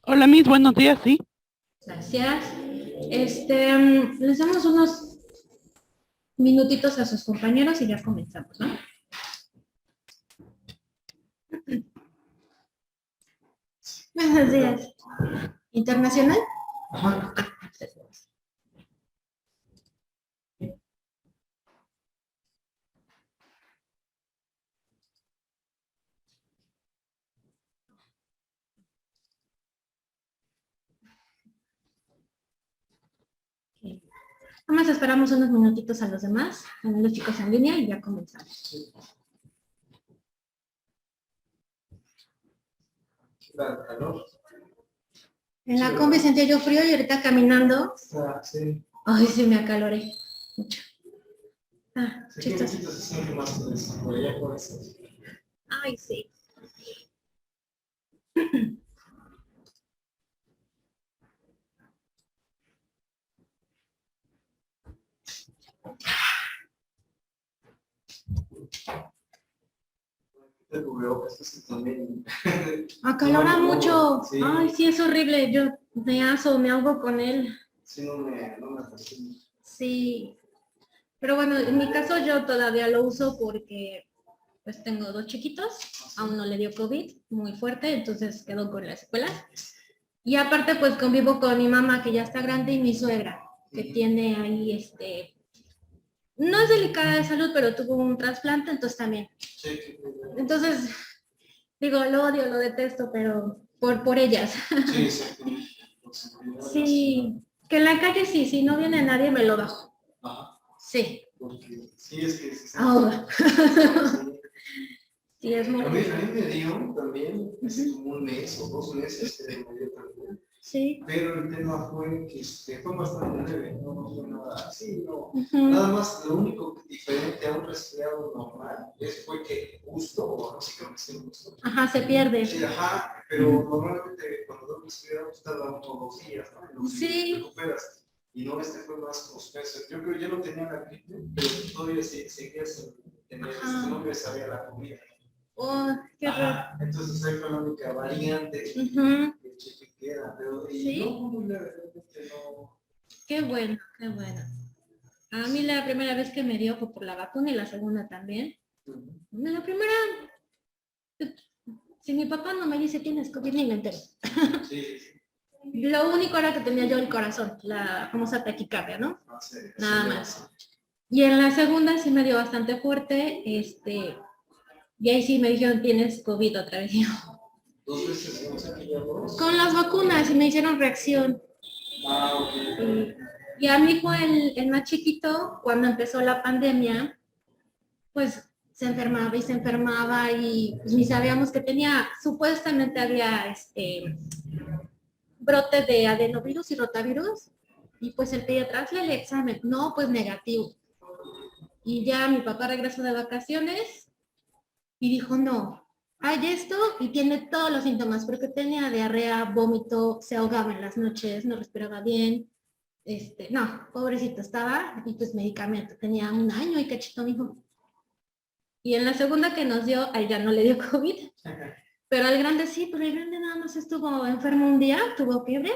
Hola, Miss, buenos días, sí. Gracias. Les damos unos minutitos a sus compañeros y ya comenzamos, ¿no? Buenos días. ¿Internacional? Ajá. Ok. Vamos, esperamos unos minutitos a los demás, a los chicos en línea y ya comenzamos. En la combi sentía yo frío y ahorita caminando. Sí. Ay, sí, me acaloré mucho. Chistoso. Ay, sí. Acalora mucho. Sí. Ay, sí, es horrible. Yo me aso, me ahogo con él. Sí, no me fascina. Sí. Pero bueno, en mi caso yo todavía lo uso porque pues tengo dos chiquitos, a uno le dio COVID muy fuerte, entonces quedó con las secuelas. Y aparte pues convivo con mi mamá que ya está grande y mi suegra que tiene ahí no es delicada de salud, pero tuvo un trasplante, entonces también. Entonces, digo, lo odio, lo detesto, pero por ellas. Sí, sí. Sí, que en la calle sí, si no viene nadie me lo bajo. Ajá. Sí. Porque sí, es que se ahoga. Sí, es muy... A mí me dio también, hace como un mes o 2 meses, me dio también. Sí. Pero el tema fue que fue bastante leve, no fue nada así, no. Nada más, lo único diferente a un resfriado normal fue que justo, o no sé qué me siento justo. Ajá, se pierde. Sí, ajá, pero normalmente cuando da un resfriado tarda 1 o 2 días, ¿no? Sí. Recuperas. Y no, fue más suspenso. Yo creo que ya no tenía la gripe, pero todavía seguía sin tener, no me sabía la comida. Oh, qué raro. Entonces ahí fue la única variante que queda, pero ¿sí? No, la verdad es que no. Qué bueno, qué bueno. A mí la primera vez que me dio fue por la vacuna y la segunda también. La primera, si mi papá no me dice tienes COVID ni me entero. Sí. Lo único era que tenía yo el corazón, la famosa taquicardia, ¿no? Sí, nada más. Y en la segunda sí me dio bastante fuerte, y ahí sí me dijeron tienes COVID otra vez. ¿2 veces con las vacunas y me hicieron reacción? Ah, ok. Y a mí fue el más chiquito, cuando empezó la pandemia, pues se enfermaba y pues, ni sabíamos que tenía, supuestamente había brote de adenovirus y rotavirus, y pues el pediatra hace el examen, no, pues negativo. Y ya mi papá regresó de vacaciones y dijo, no, hay esto y tiene todos los síntomas, porque tenía diarrea, vómito, se ahogaba en las noches, no respiraba bien. No, pobrecito estaba, y pues medicamento, tenía 1 año y cachito, mijo. Y en la segunda que nos dio, a él ya no le dio COVID, pero al grande sí, pero el grande nada más estuvo enfermo un día, tuvo fiebre,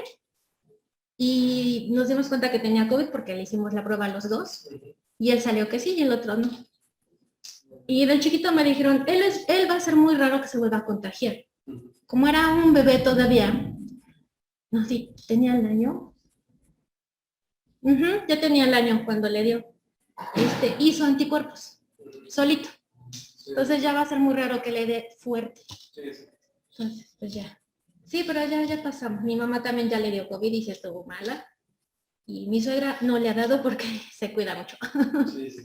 y nos dimos cuenta que tenía COVID porque le hicimos la prueba a los dos, y él salió que sí y el otro no. Y del chiquito me dijeron, él va a ser muy raro que se vuelva a contagiar. Como era un bebé todavía, no, sí, tenía el año. Ya tenía el año cuando le dio. Hizo anticuerpos, solito. Entonces ya va a ser muy raro que le dé fuerte. Entonces, pues ya. Sí, pero ya pasamos. Mi mamá también ya le dio COVID y se estuvo mala. Y mi suegra no le ha dado porque se cuida mucho. Sí, sí.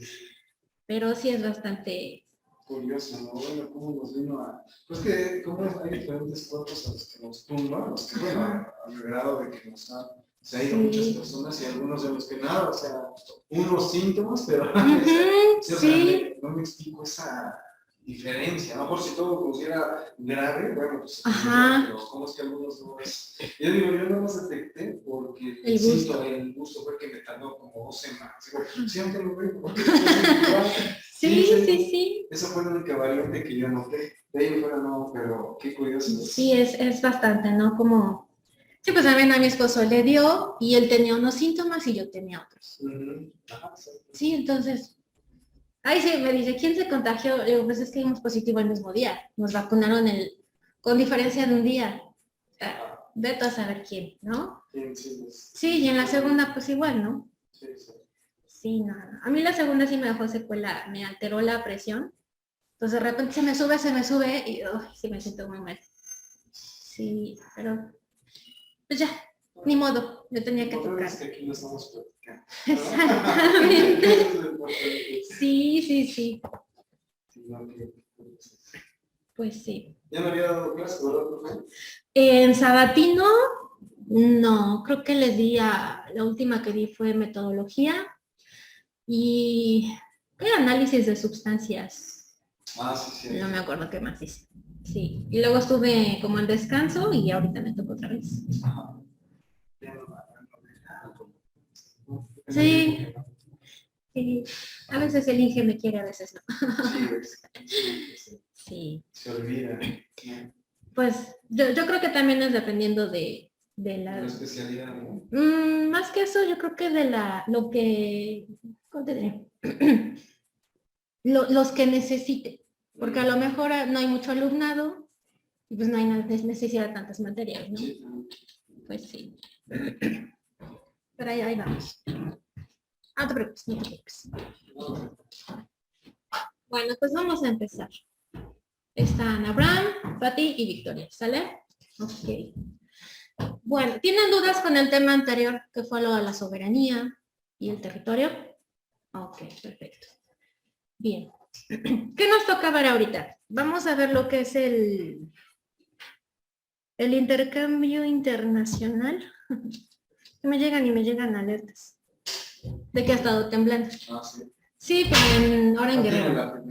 Pero sí es bastante curioso, ¿no? Bueno, cómo nos vino a... Pues que como hay diferentes cuerpos a los que nos tumban, los que, bueno, al grado de que nos han... Se han ido muchas personas y algunos de los que nada, o sea, unos síntomas, pero sí. O sea, no me explico esa diferencia. A lo mejor si todo pusiera grave, bueno, pues pero ¿cómo es que algunos no es? Yo digo, yo no los detecté porque el gusto fue que me tardó como 2 semanas. Digo, sí, aunque lo veo, porque sí. Esa fue la única variante que yo noté. De ahí fuera no, pero qué curioso. Sí, es bastante, ¿no? Como Sí, pues también a mi esposo le dio y él tenía unos síntomas y yo tenía otros. Ajá, sí. Sí, entonces, ahí sí me dice, ¿quién se contagió? Le digo, pues es que dimos positivo el mismo día. Nos vacunaron con diferencia de un día. Vete a saber quién, ¿no? Sí, y en la segunda pues igual, ¿no? Sí, sí. Sí, nada. A mí la segunda sí me dejó secuela, me alteró la presión. Entonces de repente se me sube y sí me siento muy mal. Sí, pero pues ya, ni modo, yo tenía que tocar. Es que aquí no estamos platicando. Exactamente. Sí, sí, sí. Pues sí. ¿Ya me había dado clase, verdad? En Sabatino, no, creo que les di la última que di fue metodología y ¿qué análisis de sustancias? Ah, sí, sí. No me acuerdo qué más hice. Sí, y luego estuve como en descanso y ahorita me tocó otra vez. Ajá. Sí, sí. A veces el Inge me quiere, a veces no. Sí. Se olvida. Pues yo creo que también es dependiendo de la especialidad, ¿no? Más que eso, yo creo que de lo que, ¿cómo te diré? Los que necesite, porque a lo mejor no hay mucho alumnado y pues no hay necesidad de tantas materias, ¿no? Sí. Pues sí. Pero ahí vamos. No te preocupes, no te preocupes. Bueno, pues vamos a empezar. Están Abraham, Pati y Victoria, ¿sale? Ok. Bueno, ¿tienen dudas con el tema anterior, que fue lo de la soberanía y el territorio? Ok, perfecto. Bien. ¿Qué nos toca ver ahorita? Vamos a ver lo que es el intercambio internacional. Me llegan alertas de que ha estado temblando. Ah, sí. Sí, pero ahora en Guerrero.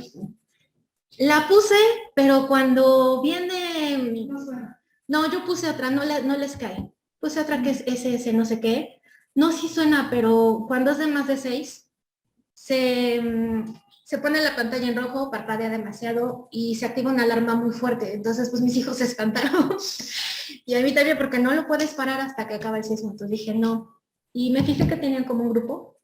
La puse, pero cuando viene... No, yo puse otra, no les cae. Puse otra que es SS, no sé qué. No, sí suena, pero cuando es de más de 6, se pone la pantalla en rojo, parpadea demasiado y se activa una alarma muy fuerte. Entonces, pues mis hijos se espantaron. Y a mí también, porque no lo puedes parar hasta que acaba el sismo. Entonces dije, no. Y me fijé que tenían como un grupo.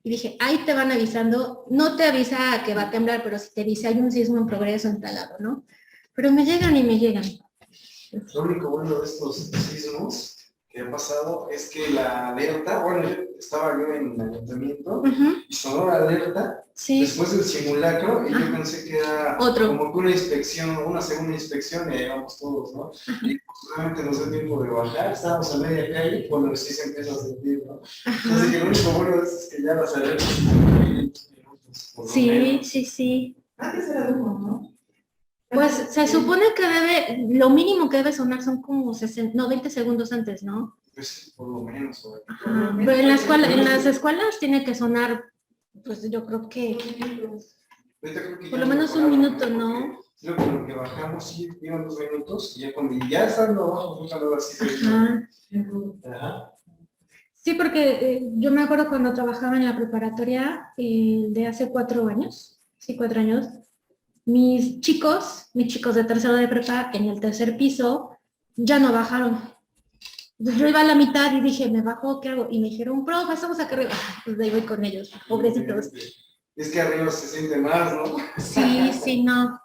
Y dije, ahí te van avisando. No te avisa que va a temblar, pero si te dice hay un sismo en progreso en tal lado, ¿no? Pero me llegan y me llegan. Lo único bueno de estos sismos que ha pasado es que la alerta, bueno, estaba yo en el ayuntamiento y sonó la alerta después del simulacro y yo pensé que era como que una inspección, una segunda inspección y ahí vamos todos, ¿no? Y posiblemente nos dio tiempo de bajar, estábamos a media calle cuando sí se empieza a sentir, ¿no? Así que lo único bueno de esto es que ya las alertas están en minutos. Sí. Antes era humo, ¿no? Pues se supone que lo mínimo que debe sonar son como 20 segundos antes, ¿no? Pues por lo menos. Ajá. Pero en las escuelas tiene que sonar, pues yo creo que por lo menos un minuto, ¿no? Creo que lo que bajamos sí iban 2 minutos y ya cuando ya estando abajo fue cuando así. Ajá. Sí, porque yo me acuerdo cuando trabajaba en la preparatoria de hace 4 años, sí, 4 años, mis chicos de tercero de prepa en el tercer piso ya no bajaron. Entonces yo iba a la mitad y dije, ¿me bajo? ¿Qué hago? Y me dijeron, profe, estamos acá arriba. Pues ahí voy con ellos, pobrecitos. Es que arriba se siente más, ¿no? Sí, no.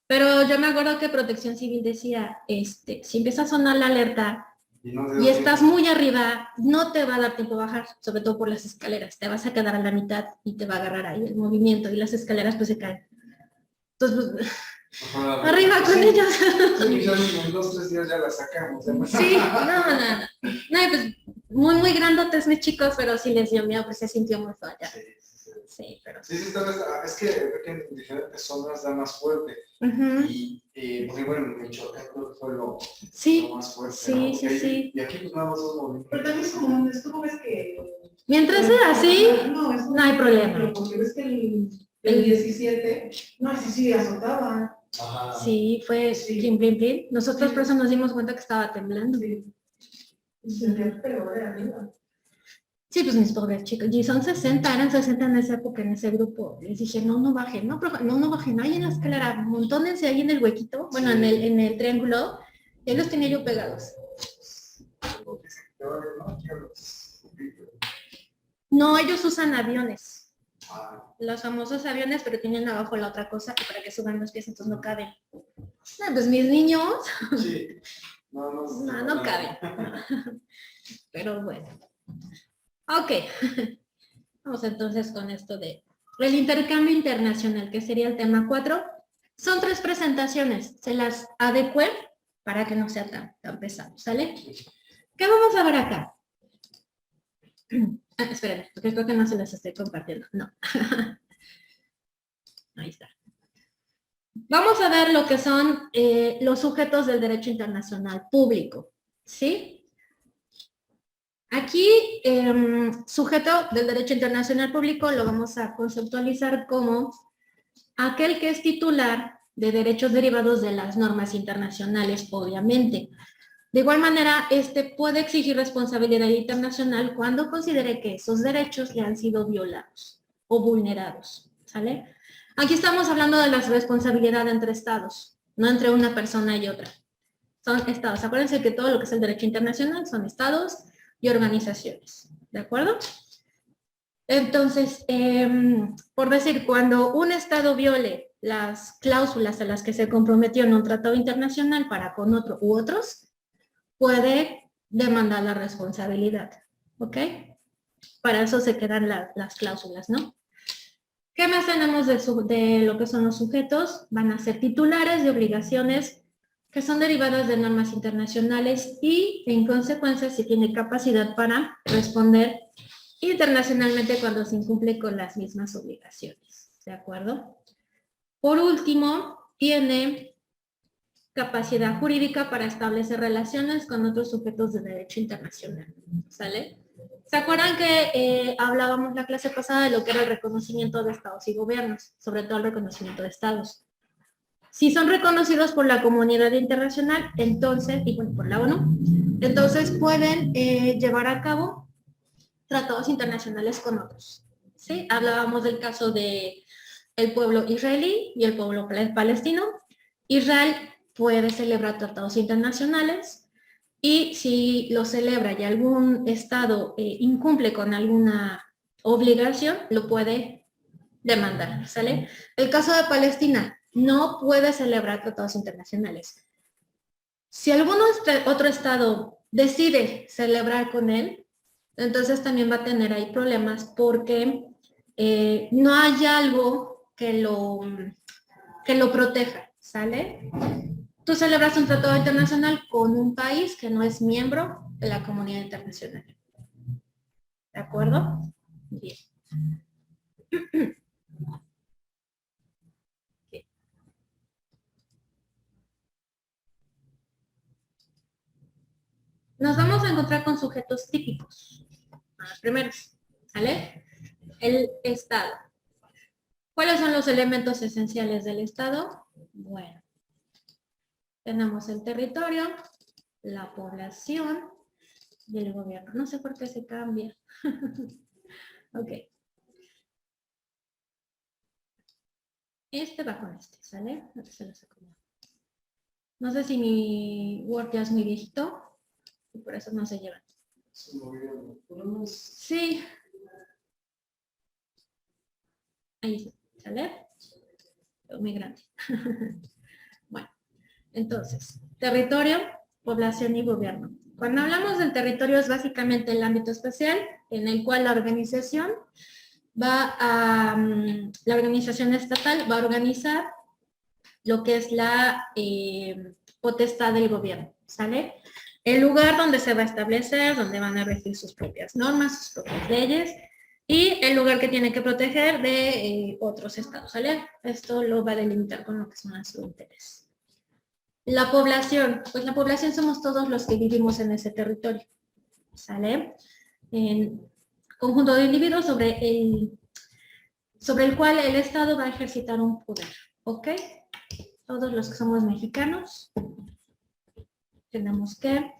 Pero yo me acuerdo que Protección Civil decía, si empieza a sonar la alerta y estás muy arriba, no te va a dar tiempo a bajar, sobre todo por las escaleras. Te vas a quedar a la mitad y te va a agarrar ahí el movimiento y las escaleras pues se caen. Entonces, pues, arriba con ellos. Sí, ya en 2 o 3 días ya la sacamos. Sí, no, pues muy grandotes mis chicos, pero sí les dio miedo, pues se sintió muy feo allá. Sí, pero... Sí, es que en diferentes zonas da más fuerte. Y muy bueno, en Michoacán creo que fue lo más fuerte. Sí. Y aquí pues nada más 2 movimientos. Pero también es como, ¿tú ves que...? Mientras sea así, no hay problema. Porque ves que el 17, no, sí, azotaba. Ajá. Sí, fue plin, plin, plin. Nosotros por eso nos dimos cuenta que estaba temblando. Sí. Peor de arriba. Sí, pues mis pobres chicos. Y eran 60 en esa época, en ese grupo. Les dije, no bajen, no bajen. Ahí en la escalera, montónense ahí en el huequito, bueno, en el triángulo. Y ahí los tenía yo pegados. No, ellos usan aviones. Los famosos aviones, pero tienen abajo la otra cosa y para que suban los pies, entonces no caben. No, pues mis niños. Sí. No caben. Pero bueno. Ok. Vamos entonces con esto de el intercambio internacional, que sería el tema 4. Son 3 presentaciones. Se las adecué para que no sea tan pesado, ¿sale? ¿Qué vamos a ver acá? Espérenme, porque creo que no se las estoy compartiendo. No. Ahí está. Vamos a ver lo que son los sujetos del derecho internacional público, ¿sí? Aquí, sujeto del derecho internacional público lo vamos a conceptualizar como aquel que es titular de derechos derivados de las normas internacionales, obviamente. De igual manera, este puede exigir responsabilidad internacional cuando considere que esos derechos le han sido violados o vulnerados, ¿sale? Aquí estamos hablando de la responsabilidad entre estados, no entre una persona y otra. Son estados. Acuérdense que todo lo que es el derecho internacional son estados y organizaciones, ¿de acuerdo? Entonces, por decir, cuando un estado viole las cláusulas a las que se comprometió en un tratado internacional para con otro u otros, puede demandar la responsabilidad, ¿ok? Para eso se quedan las cláusulas, ¿no? ¿Qué más tenemos de lo que son los sujetos? Van a ser titulares de obligaciones que son derivadas de normas internacionales y, en consecuencia, si tiene capacidad para responder internacionalmente cuando se incumple con las mismas obligaciones, ¿de acuerdo? Por último, tiene capacidad jurídica para establecer relaciones con otros sujetos de derecho internacional, ¿sale? ¿Se acuerdan que hablábamos la clase pasada de lo que era el reconocimiento de estados y gobiernos, sobre todo el reconocimiento de estados? Si son reconocidos por la comunidad internacional, entonces, y bueno, por la ONU, entonces pueden llevar a cabo tratados internacionales con otros, ¿sí? Hablábamos del caso de el pueblo israelí y el pueblo palestino. Israel puede celebrar tratados internacionales y si lo celebra y algún estado incumple con alguna obligación, lo puede demandar, ¿sale? El caso de Palestina no puede celebrar tratados internacionales. Si algún otro estado decide celebrar con él, entonces también va a tener ahí problemas porque no hay algo que lo proteja, ¿sale? Tú celebras un tratado internacional con un país que no es miembro de la comunidad internacional. ¿De acuerdo? Bien. Nos vamos a encontrar con sujetos típicos. Los primeros, ¿sale? El Estado. ¿Cuáles son los elementos esenciales del Estado? Bueno, tenemos el territorio, la población y el gobierno. No sé por qué se cambia. Ok. Este va con este, ¿sale? Se los acomodo. No sé si mi Word ya es muy viejito y por eso no se llevan. Sí. Ahí está, ¿sale? Muy grande. Bueno, entonces, territorio, población y gobierno. Cuando hablamos del territorio es básicamente el ámbito especial en el cual la organización la organización estatal va a organizar lo que es la potestad del gobierno, ¿sale? El lugar donde se va a establecer, donde van a regir sus propias normas, sus propias leyes, y el lugar que tiene que proteger de otros estados, ¿sale? Esto lo va a delimitar con lo que son las fronteras. La población, pues la población somos todos los que vivimos en ese territorio, ¿sale? En conjunto de individuos sobre el cual el Estado va a ejercitar un poder, ¿ok? Todos los que somos mexicanos tenemos que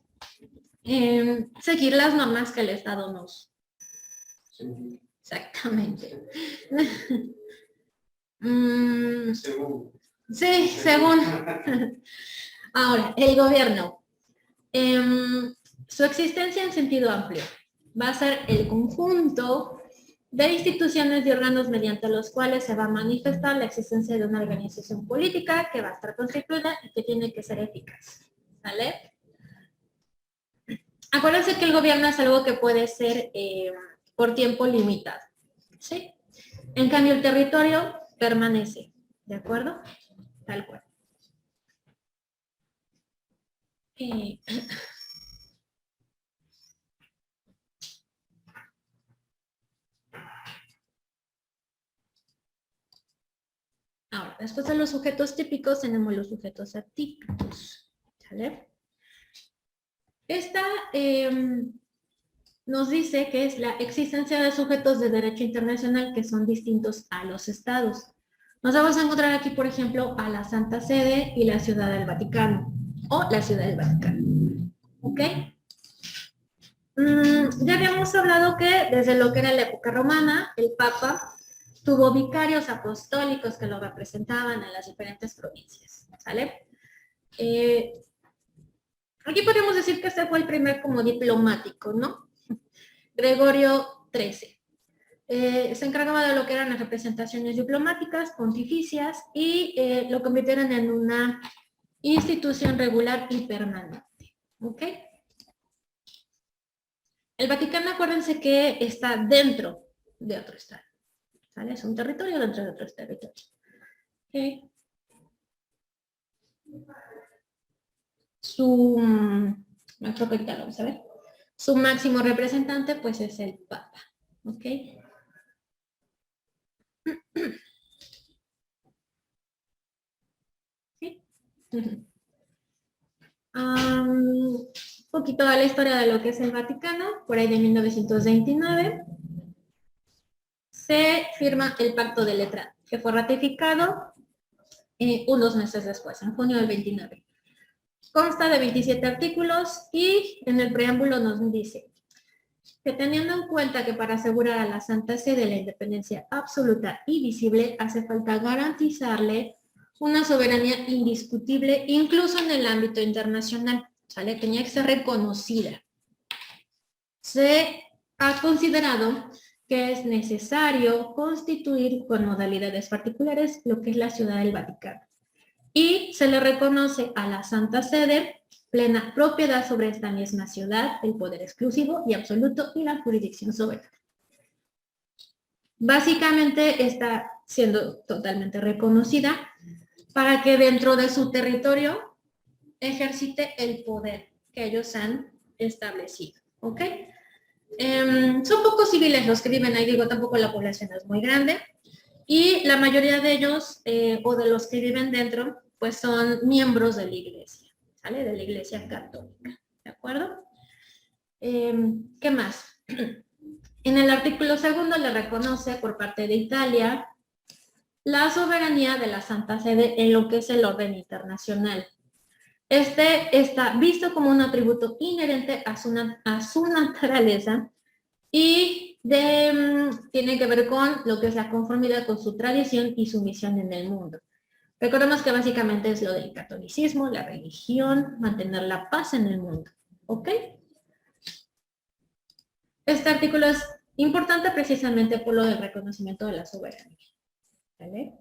seguir las normas que el Estado nos... Sí. Exactamente. Según. Sí, según. Ahora, el gobierno. Su existencia en sentido amplio va a ser el conjunto de instituciones y órganos mediante los cuales se va a manifestar la existencia de una organización política que va a estar constituida y que tiene que ser eficaz. ¿Vale? Acuérdense que el gobierno es algo que puede ser por tiempo limitado. ¿Sí? En cambio, el territorio permanece. ¿De acuerdo? Tal cual. Ahora, después de los sujetos típicos tenemos los sujetos atípicos. ¿Vale? Esta nos dice que es la existencia de sujetos de derecho internacional que son distintos a los estados. Nos vamos a encontrar aquí, por ejemplo, a la Santa Sede y la Ciudad del Vaticano, o la Ciudad del Vaticano. ¿Ok? Ya habíamos hablado que desde lo que era la época romana, el Papa tuvo vicarios apostólicos que lo representaban en las diferentes provincias. ¿Sale? Aquí podemos decir que este fue el primer como diplomático, ¿no? Gregorio XIII. Se encargaba de lo que eran las representaciones diplomáticas, pontificias, y lo convirtieron en una institución regular y permanente. ¿Ok? El Vaticano, acuérdense que está dentro de otro estado. ¿Vale? Es un territorio dentro de otro territorio. ¿Ok? Creo que ya lo vamos a ver. Su máximo representante, pues, es el Papa. ¿Ok? ¿Sí? Un poquito de la historia de lo que es el Vaticano. Por ahí de 1929 se firma el Pacto de Letrán, que fue ratificado unos meses después, en junio del 29. Consta de 27 artículos y en el preámbulo nos dice que teniendo en cuenta que para asegurar a la Santa Sede la independencia absoluta y visible, hace falta garantizarle una soberanía indiscutible, incluso en el ámbito internacional, ¿sale? Tenía que ser reconocida. Se ha considerado que es necesario constituir con modalidades particulares lo que es la Ciudad del Vaticano. Y se le reconoce a la Santa Sede plena propiedad sobre esta misma ciudad, el poder exclusivo y absoluto y la jurisdicción soberana. Básicamente está siendo totalmente reconocida para que dentro de su territorio ejercite el poder que ellos han establecido. ¿Ok? Son pocos civiles los que viven ahí, digo, tampoco la población es muy grande. Y la mayoría de ellos, o de los que viven dentro, pues son miembros de la iglesia, ¿sale? De la iglesia católica, ¿de acuerdo? ¿Qué más? En el artículo 2 le reconoce por parte de Italia la soberanía de la Santa Sede en lo que es el orden internacional. Este está visto como un atributo inherente a su naturaleza y tiene que ver con lo que es la conformidad con su tradición y su misión en el mundo. Recordemos que básicamente es lo del catolicismo, la religión, mantener la paz en el mundo. ¿Ok? Este artículo es importante precisamente por lo del reconocimiento de la soberanía. ¿Vale?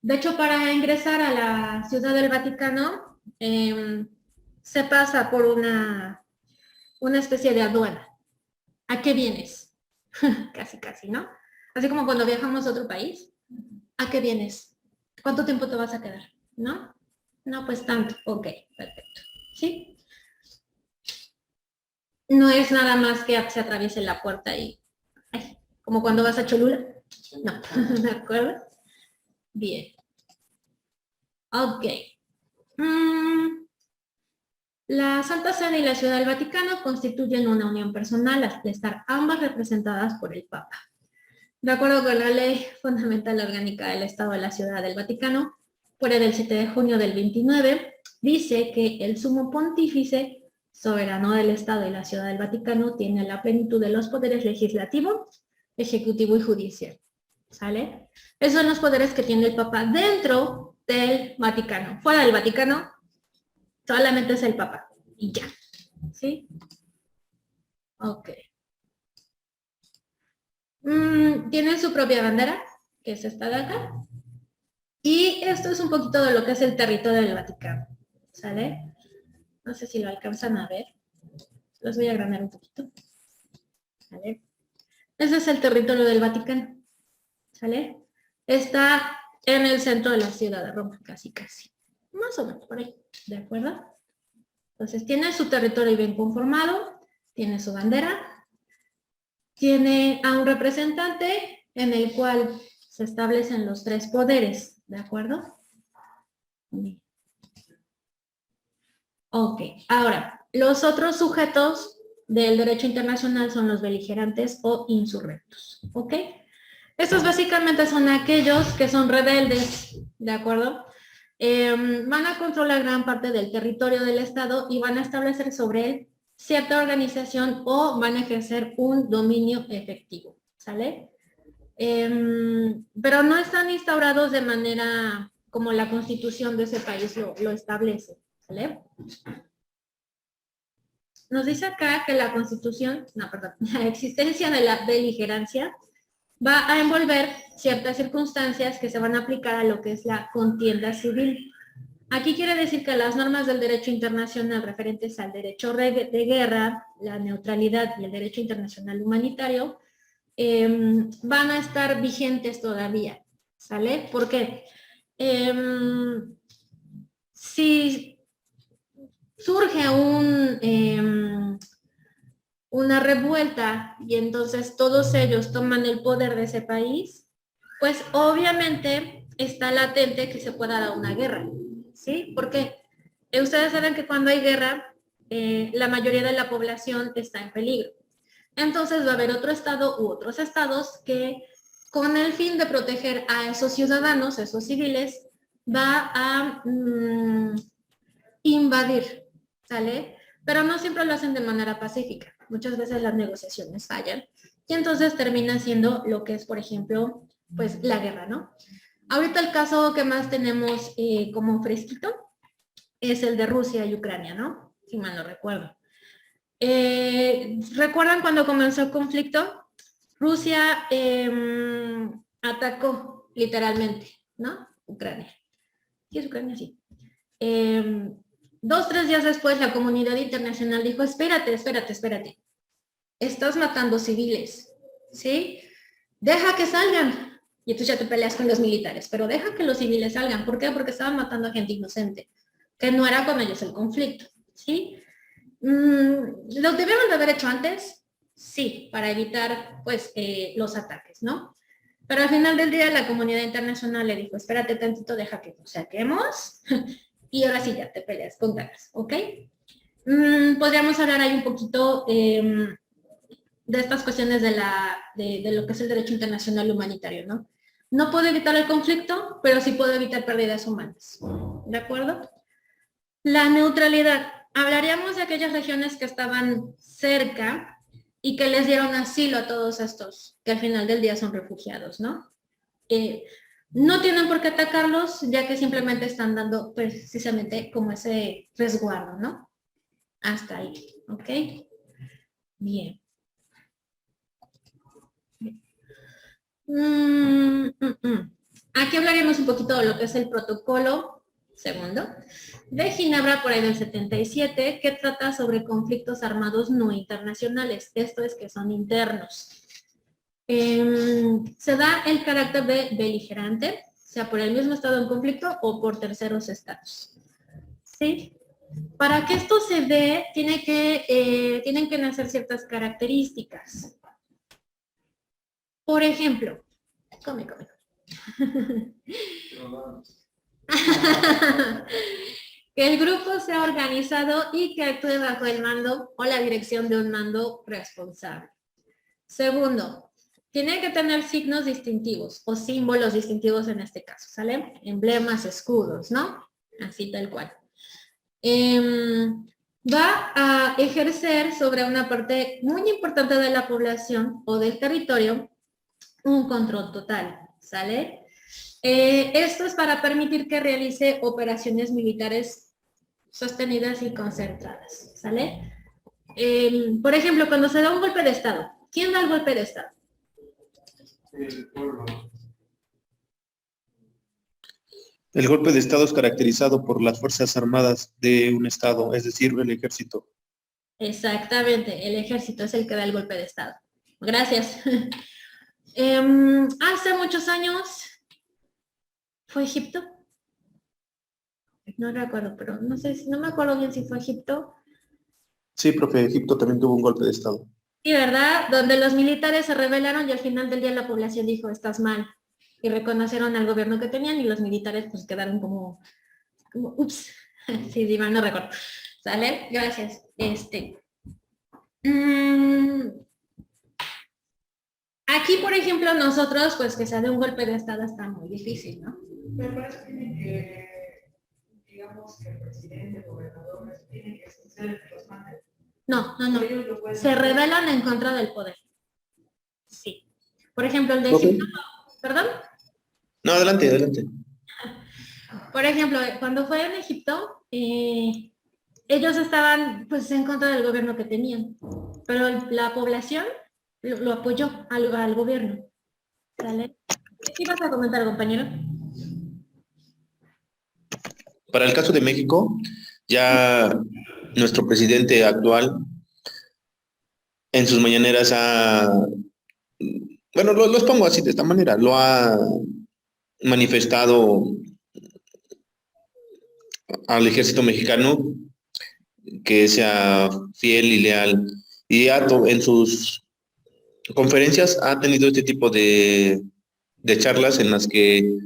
De hecho, para ingresar a la Ciudad del Vaticano, se pasa por una especie de aduana. ¿A qué vienes? Casi, ¿no? Así como cuando viajamos a otro país. ¿A qué vienes? ¿Cuánto tiempo te vas a quedar? ¿No? No, pues tanto. Ok, perfecto. ¿Sí? No es nada más que se atraviese la puerta y... Ay, como cuando vas a Cholula. No, ¿de acuerdo? Bien. Ok. La Santa Sede y la Ciudad del Vaticano constituyen una unión personal al estar ambas representadas por el Papa. De acuerdo con la Ley Fundamental Orgánica del Estado de la Ciudad del Vaticano, por el 7 de junio del 29, dice que el sumo pontífice, soberano del Estado y la Ciudad del Vaticano, tiene la plenitud de los poderes legislativo, ejecutivo y judicial. ¿Sale? Esos son los poderes que tiene el Papa dentro del Vaticano. Fuera del Vaticano, solamente es el Papa. y ya, ¿sí? Ok. Tienen su propia bandera, que es esta de acá. Y esto es un poquito de lo que es el territorio del Vaticano, ¿sale? No sé si lo alcanzan a ver. Los voy a agrandar un poquito. ¿Sale? Ese es el territorio del Vaticano, ¿sale? Está en el centro de la ciudad de Roma, casi, casi. Más o menos por ahí, ¿de acuerdo? Entonces, tiene su territorio bien conformado, tiene su bandera, tiene a un representante en el cual se establecen los tres poderes, ¿de acuerdo? Ok, ahora, los otros sujetos del derecho internacional son los beligerantes o insurrectos, ¿ok? Estos básicamente son aquellos que son rebeldes, ¿de acuerdo? Van a controlar gran parte del territorio del Estado y van a establecer sobre él cierta organización o van a ejercer un dominio efectivo, ¿sale? Pero no están instaurados de manera como la constitución de ese país lo establece, ¿sale? Nos dice acá que la constitución, no, perdón, la existencia de la beligerancia va a envolver ciertas circunstancias que se van a aplicar a lo que es la contienda civil. Aquí quiere decir que las normas del derecho internacional referentes al derecho de guerra, la neutralidad y el derecho internacional humanitario van a estar vigentes todavía, ¿sale? ¿Por qué? Si surge una revuelta y entonces todos ellos toman el poder de ese país, pues obviamente está latente que se pueda dar una guerra, ¿sí? Porque ustedes saben que cuando hay guerra, la mayoría de la población está en peligro. Entonces va a haber otro estado u otros estados que con el fin de proteger a esos ciudadanos, esos civiles, va a invadir, ¿sale? Pero no siempre lo hacen de manera pacífica. Muchas veces las negociaciones fallan y entonces termina siendo lo que es, por ejemplo, pues la guerra, ¿no? Ahorita el caso que más tenemos como fresquito es el de Rusia y Ucrania, ¿no? Si mal no recuerdo. ¿Recuerdan cuando comenzó el conflicto? Rusia atacó literalmente, ¿no? Ucrania. ¿Sí es Ucrania? Sí. 2-3 días después la comunidad internacional dijo, espérate. Estás matando civiles, ¿sí? Deja que salgan. Y tú ya te peleas con los militares, pero deja que los civiles salgan. ¿Por qué? Porque estaban matando a gente inocente, que no era con ellos el conflicto, ¿sí? ¿Lo debieron de haber hecho antes? Sí, para evitar, pues, los ataques, ¿no? Pero al final del día la comunidad internacional le dijo, espérate tantito, deja que nos saquemos y ahora sí ya te peleas con ganas, ¿ok? Podríamos hablar ahí un poquito de estas cuestiones de lo que es el derecho internacional humanitario, ¿no? No puedo evitar el conflicto, pero sí puedo evitar pérdidas humanas, ¿de acuerdo? La neutralidad. Hablaríamos de aquellas regiones que estaban cerca y que les dieron asilo a todos estos, que al final del día son refugiados, ¿no? No tienen por qué atacarlos, ya que simplemente están dando precisamente como ese resguardo, ¿no? Hasta ahí, ¿ok? Bien. Aquí hablaremos un poquito de lo que es el protocolo segundo de Ginebra por ahí del 77, que trata sobre conflictos armados no internacionales, esto es que son internos. Se da el carácter de beligerante, sea por el mismo estado en conflicto o por terceros estados. ¿Sí? Para que esto se dé, tienen que nacer ciertas características. Por ejemplo, come. Que el grupo sea organizado y que actúe bajo el mando o la dirección de un mando responsable. Segundo, tiene que tener signos distintivos o símbolos distintivos en este caso, ¿sale? Emblemas, escudos, ¿no? Así tal cual. Va a ejercer sobre una parte muy importante de la población o del territorio un control total, ¿sale? Esto es para permitir que realice operaciones militares sostenidas y concentradas, ¿sale? Por ejemplo, cuando se da un golpe de Estado, ¿quién da el golpe de Estado? El pueblo. El golpe de Estado es caracterizado por las Fuerzas Armadas de un Estado, es decir, el ejército. Exactamente, el ejército es el que da el golpe de Estado. Gracias. Hace muchos años, ¿fue Egipto? No recuerdo, pero no sé, no me acuerdo bien si fue Egipto. Sí, profe, Egipto también tuvo un golpe de Estado. Sí, ¿verdad? Donde los militares se rebelaron y al final del día la población dijo, estás mal. Y reconocieron al gobierno que tenían y los militares pues quedaron como ups. Sí, mal no recuerdo. ¿Sale? Gracias. Aquí, por ejemplo, nosotros, pues que sea de un golpe de Estado está muy difícil, ¿no? Me parece que tiene que, digamos, que el presidente, el gobernador, tiene que ser el que los mande. No. Ellos lo pueden Se hacer. rebelan en contra del poder. Sí. Por ejemplo, el de Ok. Egipto, ¿perdón? No, adelante, adelante. Por ejemplo, cuando fue en Egipto, ellos estaban pues en contra del gobierno que tenían, pero la población lo apoyó al gobierno. ¿Sale? ¿Qué ibas a comentar, compañero? Para el caso de México, ya nuestro presidente actual en sus mañaneras bueno, los pongo así de esta manera, lo ha manifestado al ejército mexicano que sea fiel y leal. Y en sus conferencias ha tenido este tipo de charlas en las que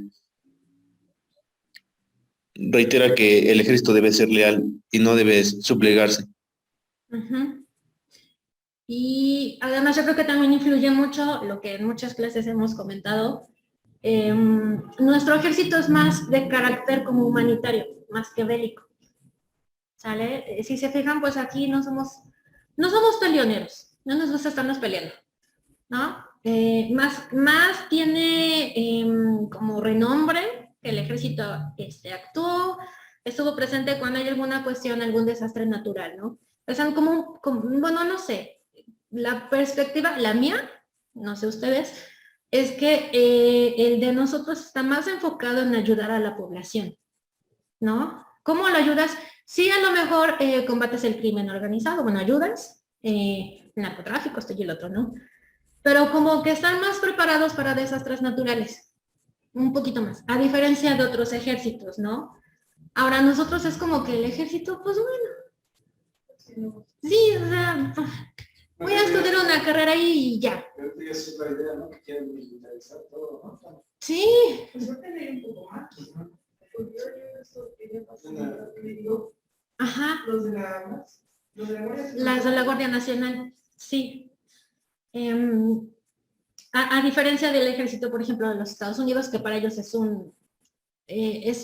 reitera que el ejército debe ser leal y no debe suplegarse. Uh-huh. Y además yo creo que también influye mucho lo que en muchas clases hemos comentado. Nuestro ejército es más de carácter como humanitario, más que bélico. ¿Sale? Si se fijan, pues aquí no somos peleoneros, no nos gusta estarnos peleando, ¿no? Más tiene como renombre que el ejército actuó, estuvo presente cuando hay alguna cuestión, algún desastre natural, ¿no? O sea, bueno, no sé, la perspectiva, la mía, no sé ustedes, es que el de nosotros está más enfocado en ayudar a la población, ¿no? ¿Cómo lo ayudas? Sí, a lo mejor combates el crimen organizado, bueno, ayudas, narcotráfico, esto y el otro, ¿no? Pero como que están más preparados para desastres naturales, un poquito más, a diferencia de otros ejércitos, ¿no? Ahora nosotros es como que el ejército, pues bueno, sí, o sea, voy a estudiar una carrera y ya. Pero tú ya es la idea, ¿no? Que quieren militarizar todo, ¿no? Sí. Pues yo tendría un poco más. Porque yo eso que ya pasó, que me digo, Ajá. los de la Guardia Las de la Guardia Nacional, sí. A diferencia del ejército, por ejemplo, de los Estados Unidos, que para ellos es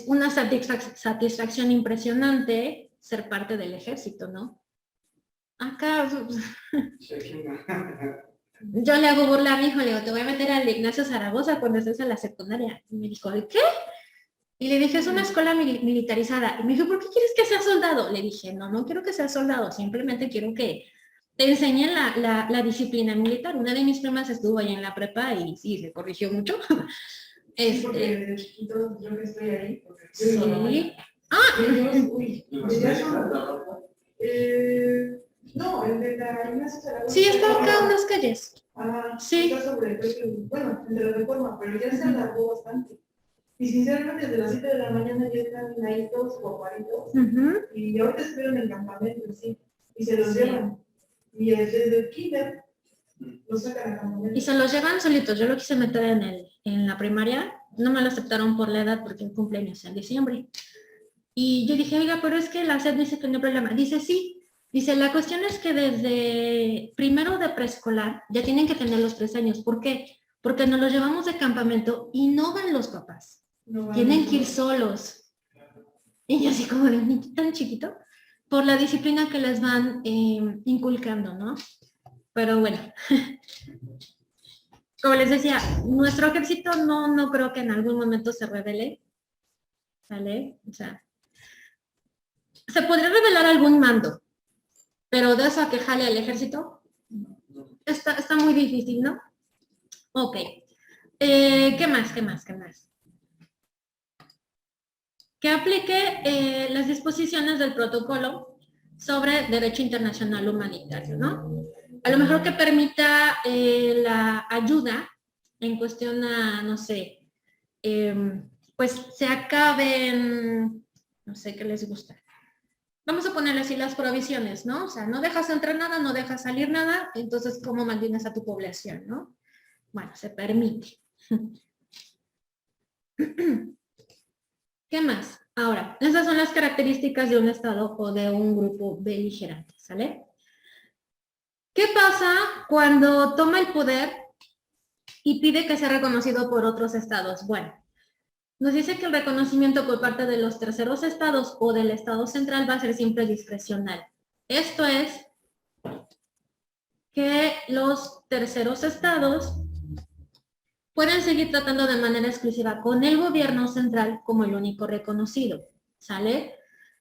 una satisfacción impresionante ser parte del ejército, ¿no? Acá yo le hago burla a mi hijo, le digo, te voy a meter al Ignacio Zaragoza cuando estés en la secundaria. Y me dijo, ¿de qué? Y le dije, es una escuela militarizada. Y me dijo, ¿por qué quieres que sea soldado? Le dije, no quiero que seas soldado, simplemente quiero que te enseñen la disciplina militar. Una de mis primas estuvo ahí en la prepa y sí, se corrigió mucho. Sí, porque desde chiquito yo que estoy ahí. Sí. Uy, no, el de la Ignacio Zaragoza. Sí, está acá en unas calles. Sí. Está sobre, bueno, entre la Reforma, pero ya se alargó bastante. Y sinceramente, desde las 7 de la mañana ya están ahí todos guaparitos. Y ahorita estuvieron en el campamento, sí. Y se los llevan. Y desde el kinder los sacan al campamento. Y se los llevan solitos. Yo lo quise meter en la primaria. No me lo aceptaron por la edad porque el cumpleaños en diciembre. Y yo dije, oiga, pero es que la SED dice que no hay problema. Dice, sí. Dice, la cuestión es que desde primero de preescolar ya tienen que tener los 3 años. ¿Por qué? Porque nos los llevamos de campamento y no van los papás. No, tienen que ir solos. Y yo así como de un niño tan chiquito, por la disciplina que les van inculcando, ¿no? Pero bueno, como les decía, nuestro ejército no creo que en algún momento se rebele, ¿sale? O sea, ¿Se podría revelar algún mando? Pero de eso a que jale al ejército, está muy difícil, ¿no? Ok. ¿Qué más? Que aplique las disposiciones del protocolo sobre derecho internacional humanitario, ¿no? A lo mejor que permita la ayuda en cuestión a, no sé, pues se acaben, no sé qué les gusta. Vamos a ponerle así las provisiones, ¿no? O sea, no dejas entrar nada, no dejas salir nada, entonces, ¿cómo mantienes a tu población, no? Bueno, se permite. ¿Qué más? Ahora, esas son las características de un Estado o de un grupo beligerante, ¿sale? ¿Qué pasa cuando toma el poder y pide que sea reconocido por otros estados? Bueno, nos dice que el reconocimiento por parte de los terceros estados o del Estado central va a ser siempre discrecional. Esto es que los terceros estados pueden seguir tratando de manera exclusiva con el gobierno central como el único reconocido, ¿sale?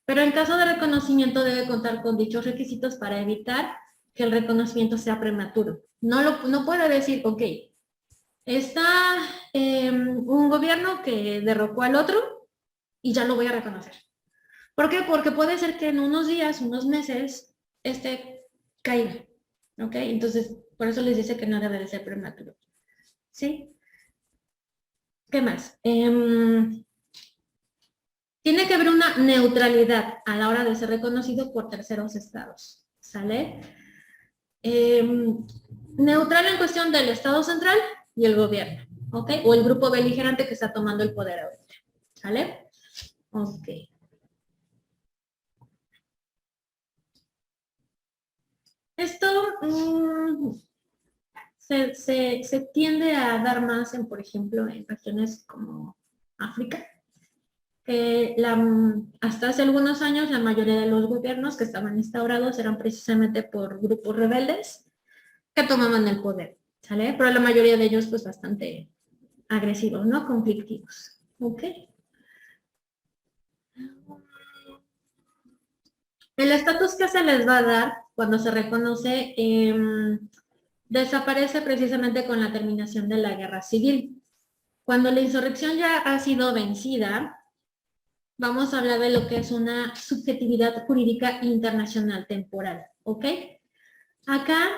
Pero en caso de reconocimiento debe contar con dichos requisitos para evitar que el reconocimiento sea prematuro. No puede decir, ok, está un gobierno que derrocó al otro y ya lo voy a reconocer. ¿Por qué? Porque puede ser que en unos días, unos meses, caiga, ¿ok? Entonces, por eso les dice que no debe de ser prematuro, ¿sí? ¿Qué más? Tiene que haber una neutralidad a la hora de ser reconocido por terceros estados, ¿sale? Neutral en cuestión del Estado central y el gobierno, ¿ok? O el grupo beligerante que está tomando el poder ahorita, ¿sale? Ok. Esto se tiende a dar más en, por ejemplo, en regiones como África. Hasta hace algunos años la mayoría de los gobiernos que estaban instaurados eran precisamente por grupos rebeldes que tomaban el poder, ¿sale? Pero la mayoría de ellos pues bastante agresivos, ¿no? Conflictivos, ¿ok? El estatus que se les va a dar cuando se reconoce desaparece precisamente con la terminación de la guerra civil. Cuando la insurrección ya ha sido vencida, vamos a hablar de lo que es una subjetividad jurídica internacional temporal, ¿ok? Acá,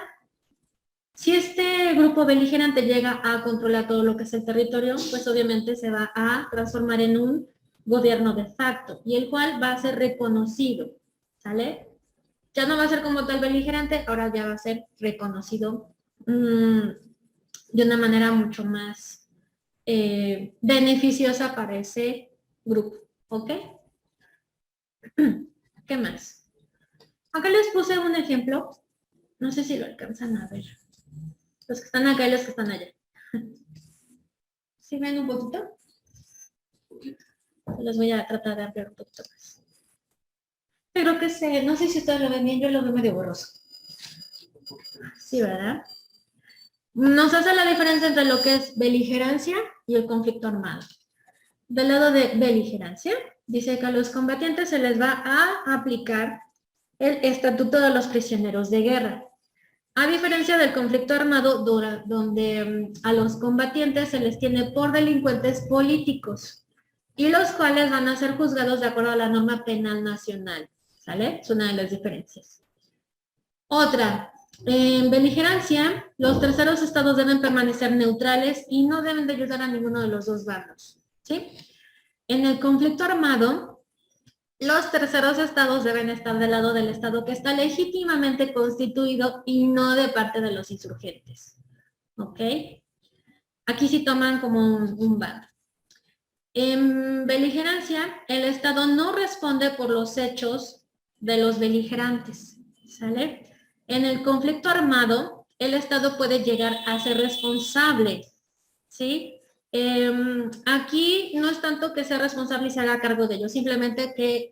si este grupo beligerante llega a controlar todo lo que es el territorio, pues obviamente se va a transformar en un gobierno de facto, y el cual va a ser reconocido, ¿sale? Ya no va a ser como tal beligerante, ahora ya va a ser reconocido de una manera mucho más beneficiosa para ese grupo, ¿ok? ¿Qué más? Acá les puse un ejemplo, no sé si lo alcanzan a ver, los que están acá y los que están allá. ¿Sí ven un poquito? Los voy a tratar de ampliar un poquito más. Pero que no sé si ustedes lo ven bien, yo lo veo medio borroso. Sí, ¿verdad? Nos hace la diferencia entre lo que es beligerancia y el conflicto armado. Del lado de beligerancia, dice que a los combatientes se les va a aplicar el Estatuto de los Prisioneros de Guerra. A diferencia del conflicto armado, donde a los combatientes se les tiene por delincuentes políticos y los cuales van a ser juzgados de acuerdo a la norma penal nacional, ¿sale? Es una de las diferencias. Otra, en beligerancia, los terceros estados deben permanecer neutrales y no deben de ayudar a ninguno de los dos bandos, ¿sí? En el conflicto armado, los terceros estados deben estar del lado del estado que está legítimamente constituido y no de parte de los insurgentes, ¿ok? Aquí sí toman como un bando. En beligerancia, el estado no responde por los hechos de los beligerantes, ¿sale? En el conflicto armado, el estado puede llegar a ser responsable, ¿sí? Aquí no es tanto que sea responsable y se haga cargo de ello, simplemente que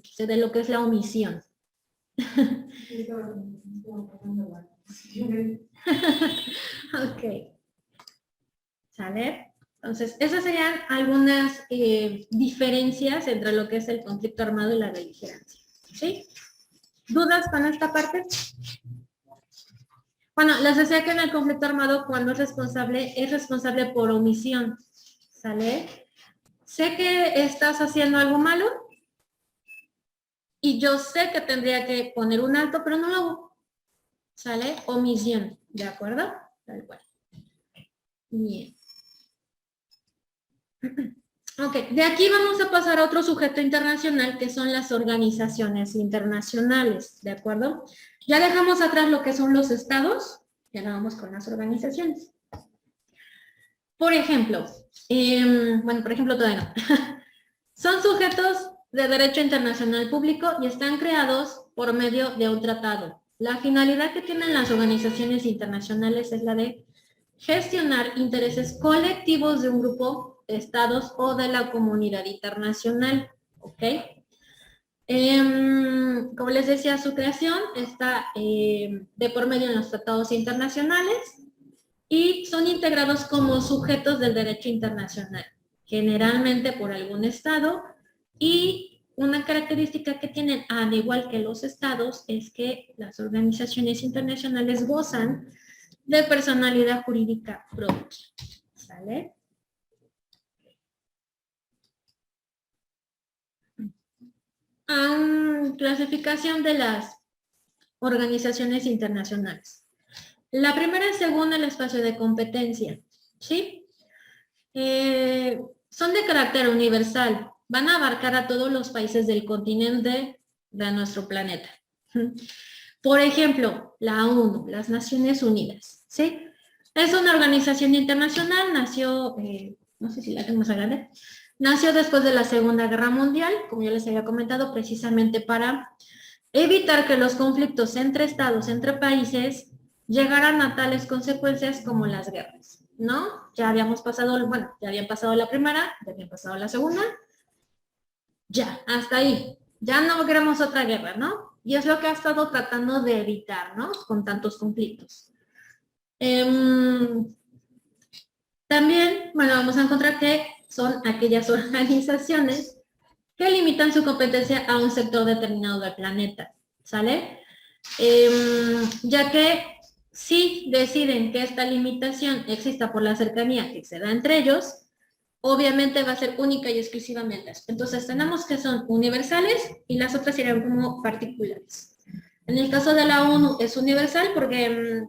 se dé lo que es la omisión. Ok. ¿Sale? Entonces, esas serían algunas diferencias entre lo que es el conflicto armado y la beligerancia. ¿Sí? ¿Dudas con esta parte? Bueno, les decía que en el conflicto armado, cuando es responsable por omisión. ¿Sale? Sé que estás haciendo algo malo y yo sé que tendría que poner un alto, pero no lo hago. ¿Sale? Omisión. ¿De acuerdo? Tal cual. Bien. Ok, de aquí vamos a pasar a otro sujeto internacional que son las organizaciones internacionales, ¿de acuerdo? Ya dejamos atrás lo que son los estados, y ahora vamos con las organizaciones. Por ejemplo, todavía no. Son sujetos de derecho internacional público y están creados por medio de un tratado. La finalidad que tienen las organizaciones internacionales es la de gestionar intereses colectivos de un grupo de estados o de la comunidad internacional, ¿ok? Como les decía, su creación está de por medio en los tratados internacionales y son integrados como sujetos del derecho internacional, generalmente por algún estado, y una característica que tienen, al igual que los estados, es que las organizaciones internacionales gozan de personalidad jurídica propia. ¿Sale? Clasificación de las organizaciones internacionales. La primera es según el espacio de competencia, ¿sí? Son de carácter universal, van a abarcar a todos los países del continente de nuestro planeta. Por ejemplo, la ONU, las Naciones Unidas, ¿sí? Es una organización internacional, nació, no sé si la tengo más grande, nació después de la Segunda Guerra Mundial, como ya les había comentado, precisamente para evitar que los conflictos entre estados, entre países, llegaran a tales consecuencias como las guerras, ¿no? Ya habíamos pasado, bueno, ya habían pasado la primera, ya habían pasado la segunda, ya, hasta ahí. Ya no queremos otra guerra, ¿no? Y es lo que ha estado tratando de evitar, ¿no? Con tantos conflictos. También, bueno, vamos a encontrar que son aquellas organizaciones que limitan su competencia a un sector determinado del planeta, ¿sale? Ya que si deciden que esta limitación exista por la cercanía que se da entre ellos, obviamente va a ser única y exclusivamente. Entonces tenemos que son universales y las otras serían como particulares. En el caso de la ONU es universal porque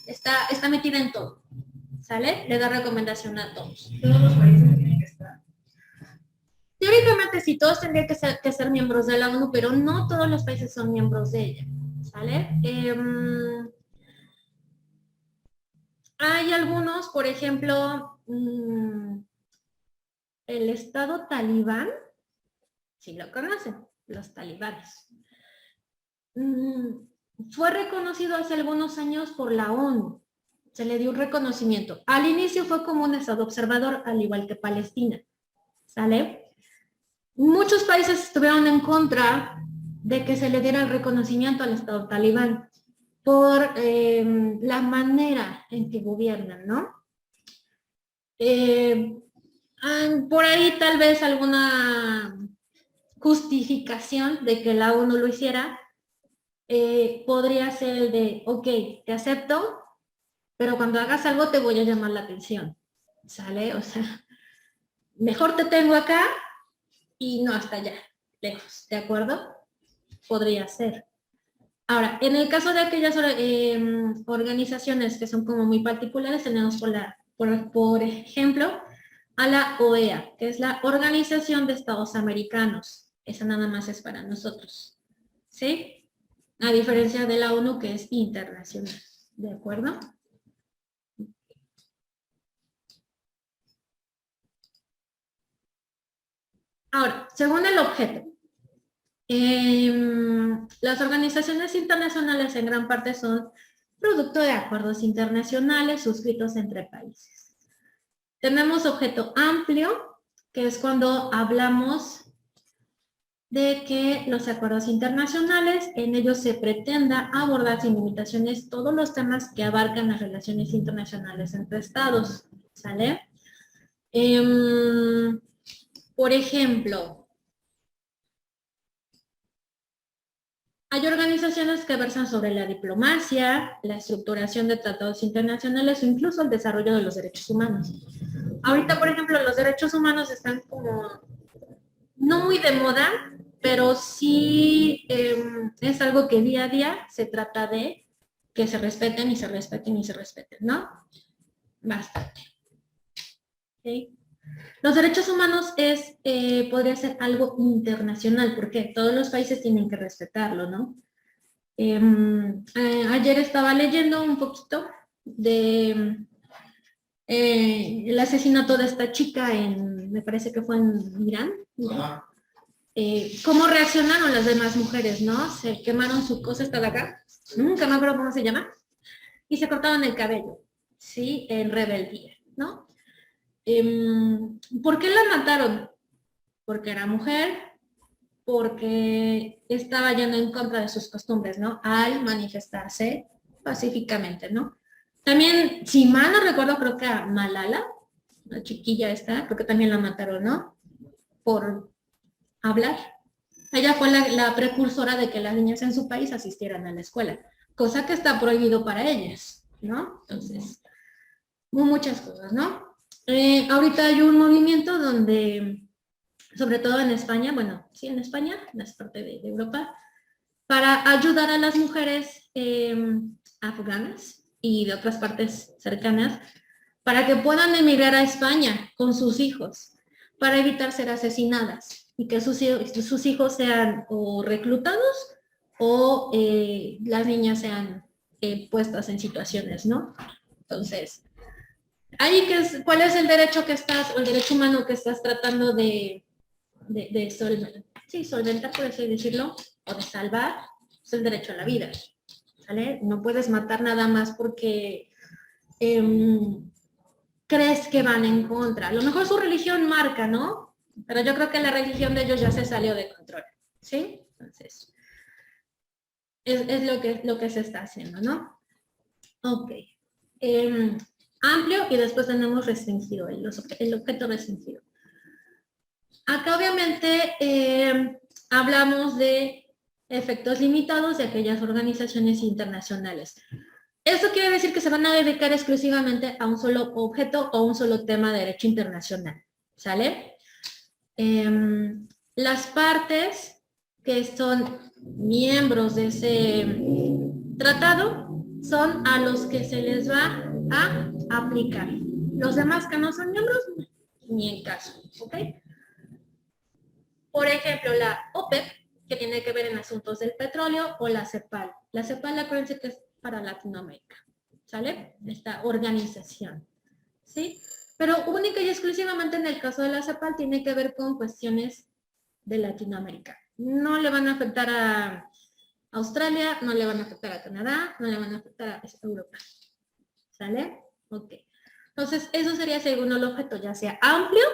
está metida en todo, ¿sale? Le da recomendación a todos. Todos los países tienen que estar. Teóricamente sí, todos tendrían que ser miembros de la ONU, pero no todos los países son miembros de ella, ¿sale? Hay algunos, por ejemplo, el Estado talibán, si lo conocen, los talibanes. Fue reconocido hace algunos años por la ONU, se le dio un reconocimiento. Al inicio fue como un Estado observador, al igual que Palestina, ¿sale? Muchos países estuvieron en contra de que se le diera el reconocimiento al Estado talibán por la manera en que gobiernan, ¿no? Por ahí tal vez alguna justificación de que la ONU lo hiciera podría ser el de, ok, te acepto, pero cuando hagas algo te voy a llamar la atención, ¿sale? O sea, mejor te tengo acá y no hasta allá, lejos, ¿de acuerdo? Podría ser. Ahora, en el caso de aquellas organizaciones que son como muy particulares, tenemos por ejemplo, a la OEA, que es la Organización de Estados Americanos. Esa nada más es para nosotros, ¿sí? A diferencia de la ONU, que es internacional, ¿de acuerdo? Ahora, según el objeto, las organizaciones internacionales en gran parte son producto de acuerdos internacionales suscritos entre países. Tenemos objeto amplio, que es cuando hablamos de que los acuerdos internacionales, en ellos se pretenda abordar sin limitaciones todos los temas que abarcan las relaciones internacionales entre estados, ¿sale? Por ejemplo, hay organizaciones que versan sobre la diplomacia, la estructuración de tratados internacionales o incluso el desarrollo de los derechos humanos. Ahorita, por ejemplo, los derechos humanos están como no muy de moda, pero sí es algo que día a día se trata de que se respeten y se respeten y se respeten, ¿no? Bastante. ¿Okay? Los derechos humanos podría ser algo internacional, porque todos los países tienen que respetarlo, ¿no? Ayer estaba leyendo un poquito de el asesinato de esta chica me parece que fue en Irán. Cómo reaccionaron las demás mujeres, ¿no? Se quemaron su cosa hasta de acá, nunca me acuerdo cómo se llama, y se cortaron el cabello, ¿sí? En rebeldía, ¿no? ¿Por qué la mataron? Porque era mujer, porque estaba yendo en contra de sus costumbres, ¿no? Al manifestarse pacíficamente, ¿no? También, si mal no recuerdo, creo que a Malala, la chiquilla esta, creo que también la mataron, ¿no? Por hablar. Ella fue la precursora de que las niñas en su país asistieran a la escuela, cosa que está prohibido para ellas, ¿no? Entonces, muchas cosas, ¿no? Ahorita hay un movimiento donde, sobre todo en España, bueno, sí, en España, en esta parte de Europa, para ayudar a las mujeres afganas y de otras partes cercanas, para que puedan emigrar a España con sus hijos, para evitar ser asesinadas y que sus hijos sean o reclutados o las niñas sean puestas en situaciones, ¿no? Entonces, ahí ¿cuál es el derecho que estás, o el derecho humano que estás tratando de solventar, por así decirlo, o de salvar? Es el derecho a la vida, ¿vale? No puedes matar nada más porque crees que van en contra. A lo mejor su religión marca, ¿no? Pero yo creo que la religión de ellos ya se salió de control, ¿sí? Entonces, es lo que se está haciendo, ¿no? Ok. Amplio y después tenemos restringido, el objeto restringido. Acá obviamente hablamos de efectos limitados de aquellas organizaciones internacionales. Esto quiere decir que se van a dedicar exclusivamente a un solo objeto o un solo tema de derecho internacional, ¿sale? Las partes que son miembros de ese tratado son a los que se les va a aplicar. Los demás que no son miembros, ni en caso, ¿ok? Por ejemplo, la OPEP, que tiene que ver en asuntos del petróleo, o la CEPAL. La CEPAL, acuérdense que es para Latinoamérica, ¿sale? Esta organización, ¿sí? Pero única y exclusivamente en el caso de la CEPAL tiene que ver con cuestiones de Latinoamérica. No le van a afectar a Australia, no le van a afectar a Canadá, no le van a afectar a Europa, ¿sale? Ok. Entonces, eso sería según el objeto, ya sea amplio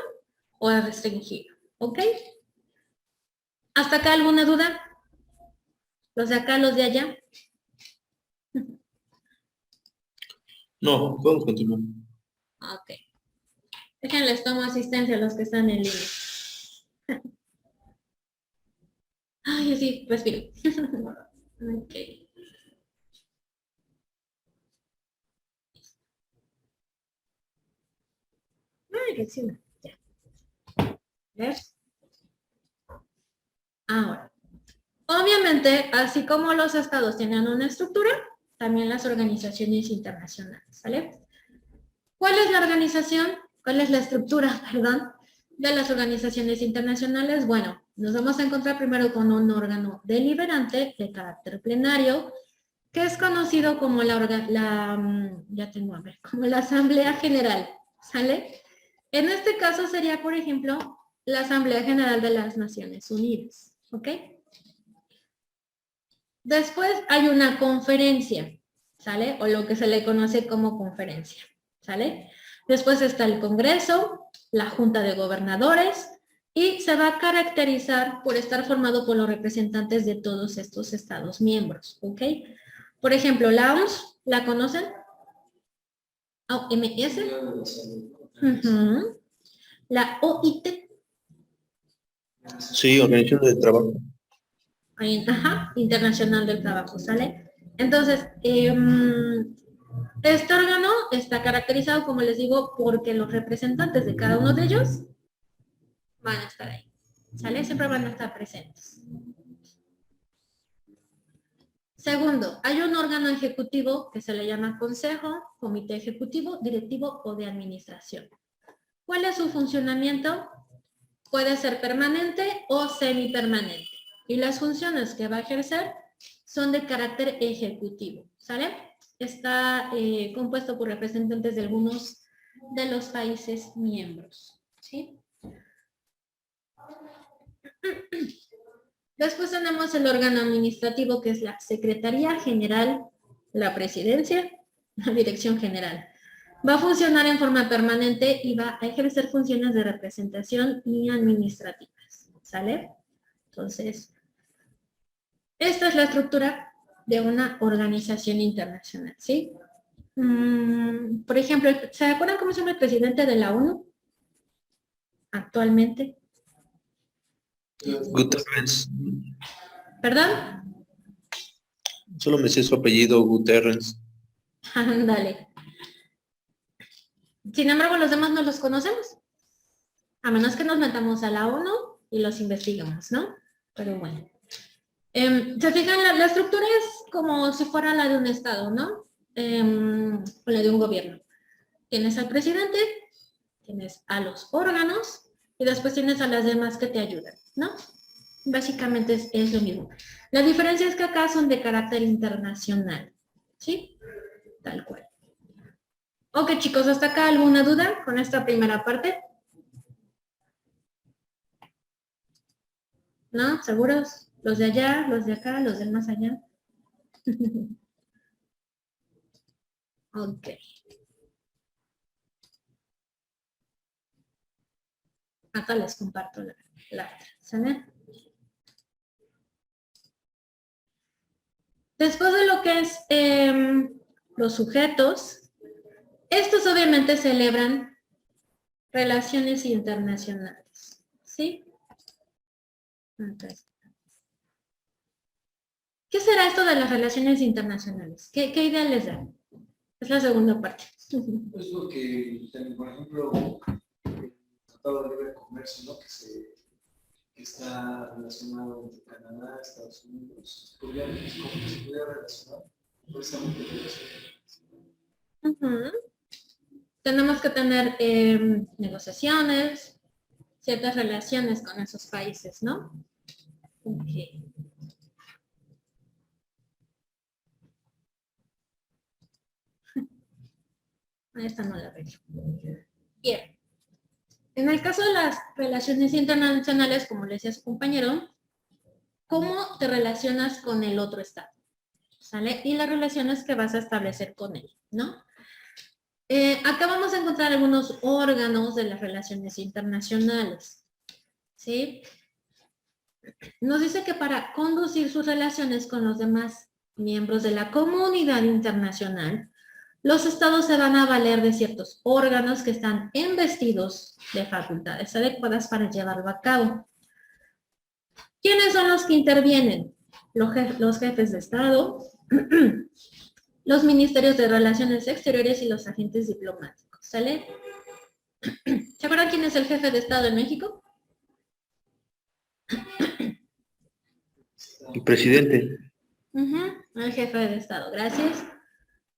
o restringido, ¿ok? ¿Hasta acá alguna duda? ¿Los de acá, los de allá? No, podemos continuar. Ok. Déjenles tomo asistencia a los que están en línea. Ay, sí, respiro. Ok. Ay, qué chido. Ya. ¿Ves? Ahora, obviamente, así como los estados tienen una estructura, también las organizaciones internacionales, ¿sale? ¿Cuál es la organización? ¿Cuál es la estructura, perdón, de las organizaciones internacionales? Bueno, nos vamos a encontrar primero con un órgano deliberante de carácter plenario, que es conocido como como la Asamblea General, ¿sale? En este caso sería, por ejemplo, la Asamblea General de las Naciones Unidas, ¿ok? Después hay una conferencia, ¿sale? O lo que se le conoce como conferencia, ¿sale? Después está el Congreso, la Junta de Gobernadores, y se va a caracterizar por estar formado por los representantes de todos estos estados miembros, ¿ok? Por ejemplo, la OMS, ¿la conocen? OMS. La OIT. Sí, Organización del Trabajo. Ajá, Internacional del Trabajo, ¿sale? Entonces, este órgano está caracterizado, como les digo, porque los representantes de cada uno de ellos van a estar ahí, ¿sale? Siempre van a estar presentes. Segundo, hay un órgano ejecutivo que se le llama Consejo, Comité Ejecutivo, Directivo o de Administración. ¿Cuál es su funcionamiento? Puede ser permanente o semipermanente. Y las funciones que va a ejercer son de carácter ejecutivo, ¿sale? Está compuesto por representantes de algunos de los países miembros, ¿sí? Después tenemos el órgano administrativo, que es la Secretaría General, la Presidencia, la Dirección General. Va a funcionar en forma permanente y va a ejercer funciones de representación y administrativas, ¿sale? Entonces, esta es la estructura de una organización internacional, ¿sí? Por ejemplo, ¿se acuerdan cómo se llama el presidente de la ONU actualmente? Guterres. ¿Perdón? Solo me sé su apellido, Guterres. Ándale. Sin embargo, los demás no los conocemos. A menos que nos metamos a la ONU y los investigamos, ¿no? Pero bueno. Se fijan, la estructura es como si fuera la de un estado, ¿no? O la de un gobierno. Tienes al presidente, tienes a los órganos y después tienes a las demás que te ayudan, ¿no? Básicamente es lo mismo. La diferencia es que acá son de carácter internacional, ¿sí? Tal cual. Ok, chicos, ¿hasta acá alguna duda con esta primera parte? ¿No? ¿Seguros? Los de allá, los de acá, los del más allá. Ok. Acá les comparto la ¿sale? Después de lo que es los sujetos, estos obviamente celebran relaciones internacionales, ¿sí? Entonces, ¿qué será esto de las relaciones internacionales? ¿Qué idea les da? Es la segunda parte. Es lo que, por ejemplo, el Tratado de Libre Comercio, ¿no? Que está relacionado entre Canadá, Estados Unidos. ¿Cómo se pudiera relacionar? Precisamente Tenemos que tener negociaciones, ciertas relaciones con esos países, ¿no? Ok. Esta no la veo. Bien. En el caso de las relaciones internacionales, como le decía su compañero, ¿cómo te relacionas con el otro estado? ¿Sale? Y las relaciones que vas a establecer con él, ¿no? Acá vamos a encontrar algunos órganos de las relaciones internacionales, ¿sí? Nos dice que para conducir sus relaciones con los demás miembros de la comunidad internacional, los estados se van a valer de ciertos órganos que están investidos de facultades adecuadas para llevarlo a cabo. ¿Quiénes son los que intervienen? Los jefes de estado, los ministerios de Relaciones Exteriores y los agentes diplomáticos, ¿sale? ¿Se acuerdan quién es el jefe de estado en México? El presidente. El jefe de estado, gracias.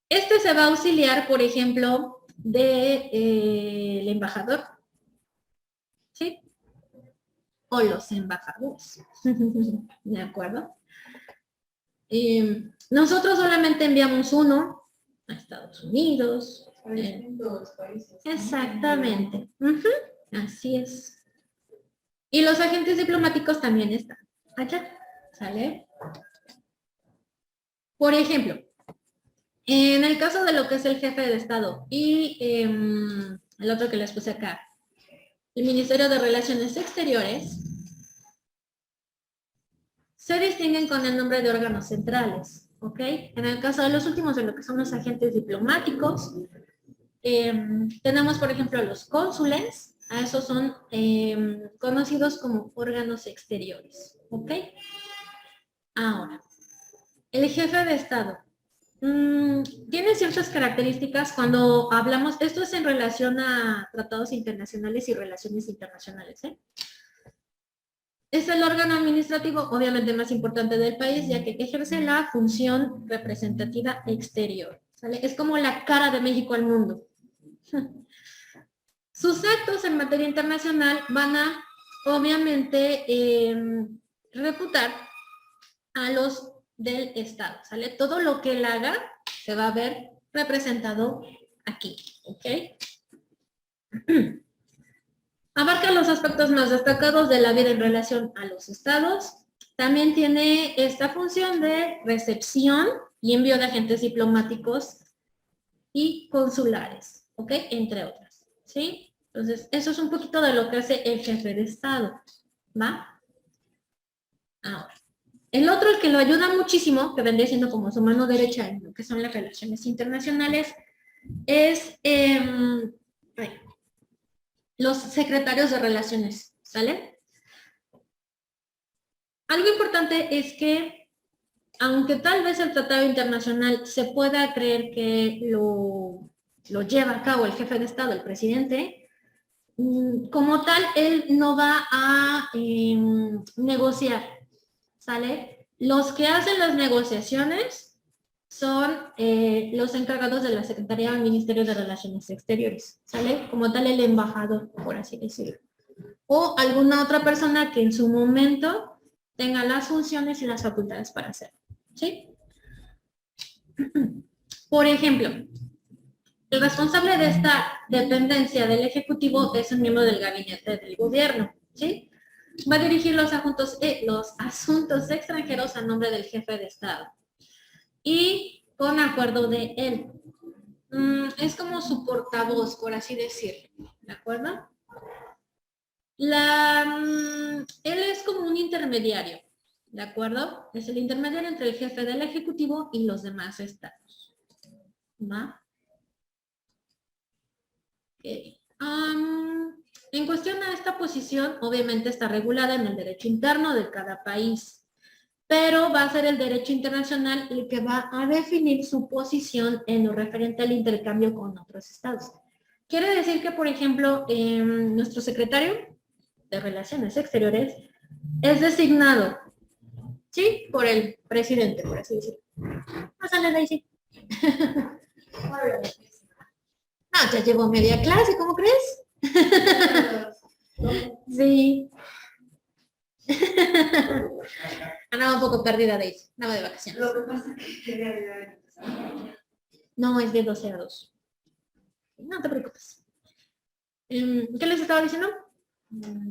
Este se va a auxiliar, por ejemplo, del embajador, ¿sí? O los embajadores, ¿de acuerdo? Nosotros solamente enviamos uno a Estados Unidos. Exactamente. Así es. Y los agentes diplomáticos también están allá, ¿sale? Por ejemplo, en el caso de lo que es el jefe de Estado y el otro que les puse acá, el Ministerio de Relaciones Exteriores, se distinguen con el nombre de órganos centrales, ¿ok? En el caso de los últimos, de lo que son los agentes diplomáticos, tenemos, por ejemplo, los cónsules, A esos son conocidos como órganos exteriores, ¿ok? Ahora, el jefe de Estado. Tiene ciertas características cuando hablamos, esto es en relación a tratados internacionales y relaciones internacionales, ¿eh? Es el órgano administrativo, obviamente, más importante del país, ya que ejerce la función representativa exterior, ¿sale? Es como la cara de México al mundo. Sus actos en materia internacional van a, obviamente, reputar a los del Estado, ¿sale? Todo lo que él haga se va a ver representado aquí, ¿ok? Abarca los aspectos más destacados de la vida en relación a los estados. También tiene esta función de recepción y envío de agentes diplomáticos y consulares, ¿ok? Entre otras, ¿sí? Entonces, eso es un poquito de lo que hace el jefe de Estado, ¿va? Ahora, el otro, el que lo ayuda muchísimo, que vendría siendo como su mano derecha en lo que son las relaciones internacionales, es los secretarios de relaciones, ¿sale? Algo importante es que, aunque tal vez el tratado internacional se pueda creer que lo lleva a cabo el jefe de Estado, el presidente, como tal, él no va a negociar, ¿sale? Los que hacen las negociaciones son los encargados de la Secretaría del Ministerio de Relaciones Exteriores, ¿sale? Como tal, el embajador, por así decirlo. O alguna otra persona que en su momento tenga las funciones y las facultades para hacerlo, ¿sí? Por ejemplo, el responsable de esta dependencia del Ejecutivo es un miembro del gabinete del gobierno, ¿sí? Va a dirigir los asuntos extranjeros a nombre del jefe de Estado y con acuerdo de él. Es como su portavoz, por así decirlo, ¿de acuerdo? Él es como un intermediario, ¿de acuerdo? Es el intermediario entre el jefe del Ejecutivo y los demás estados, ¿va? Okay. En cuestión a esta posición, obviamente está regulada en el derecho interno de cada país, pero va a ser el derecho internacional el que va a definir su posición en lo referente al intercambio con otros estados. Quiere decir que, por ejemplo, nuestro secretario de Relaciones Exteriores es designado, ¿sí? Por el presidente, por así decirlo. Pásale, Daisy. No, ya llevo media clase, ¿cómo crees? Sí. Andaba un poco perdida, Daisy. Andaba de vacaciones. Lo que pasa es que quería ayudar. No, es de 12 a 2. No te preocupes. ¿Qué les estaba diciendo?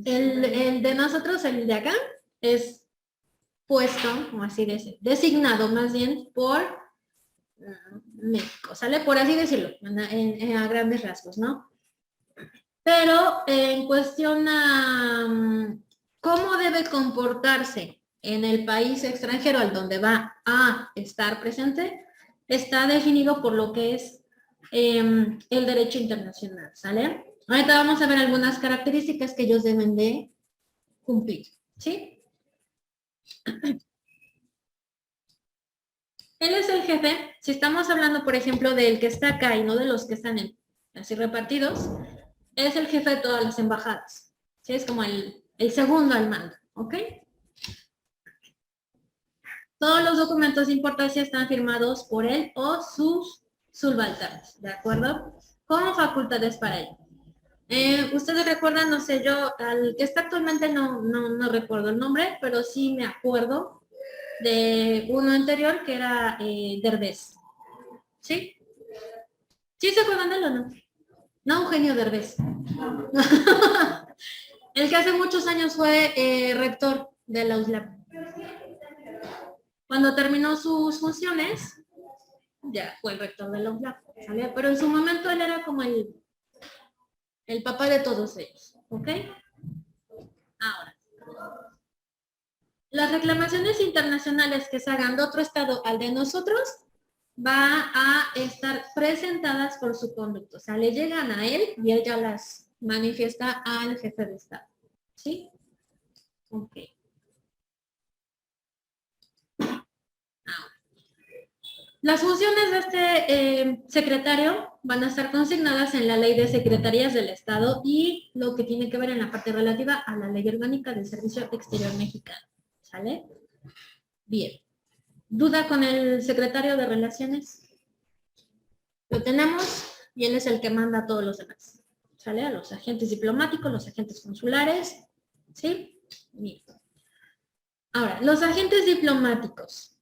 El de nosotros, el de acá, es puesto, como así decir, designado más bien por México, ¿sale? Por así decirlo, a grandes rasgos, ¿no? Pero en cuestión a cómo debe comportarse en el país extranjero al donde va a estar presente, está definido por lo que es el derecho internacional, ¿sale? Ahorita vamos a ver algunas características que ellos deben de cumplir, ¿sí? Él es el jefe, si estamos hablando, por ejemplo, del que está acá y no de los que están así repartidos, es el jefe de todas las embajadas, ¿sí? Es como el segundo al mando, ¿ok? Todos los documentos de importancia están firmados por él o sus subalternos, ¿de acuerdo? Con facultades para ello. Ustedes recuerdan, no sé, yo, al que está actualmente no recuerdo el nombre, pero sí me acuerdo de uno anterior que era Derbez. ¿Sí? ¿Sí se acuerdan de él o no? No, Eugenio Derbez. El que hace muchos años fue rector de la USLAP. Cuando terminó sus funciones, ya fue el rector de la USLAP, ¿sale? Pero en su momento él era como el papá de todos ellos, ¿ok? Ahora, las reclamaciones internacionales que se hagan de otro estado al de nosotros va a estar presentadas por su conducto, o sea, le llegan a él y él ya las manifiesta al jefe de Estado. ¿Sí? Ok. Las funciones de este secretario van a estar consignadas en la Ley de Secretarías del Estado y lo que tiene que ver en la parte relativa a la Ley Orgánica del Servicio Exterior Mexicano. ¿Sale? Bien. ¿Duda con el secretario de Relaciones? Lo tenemos y él es el que manda a todos los demás. ¿Sale? A los agentes diplomáticos, los agentes consulares. ¿Sí? Bien. Ahora, los agentes diplomáticos.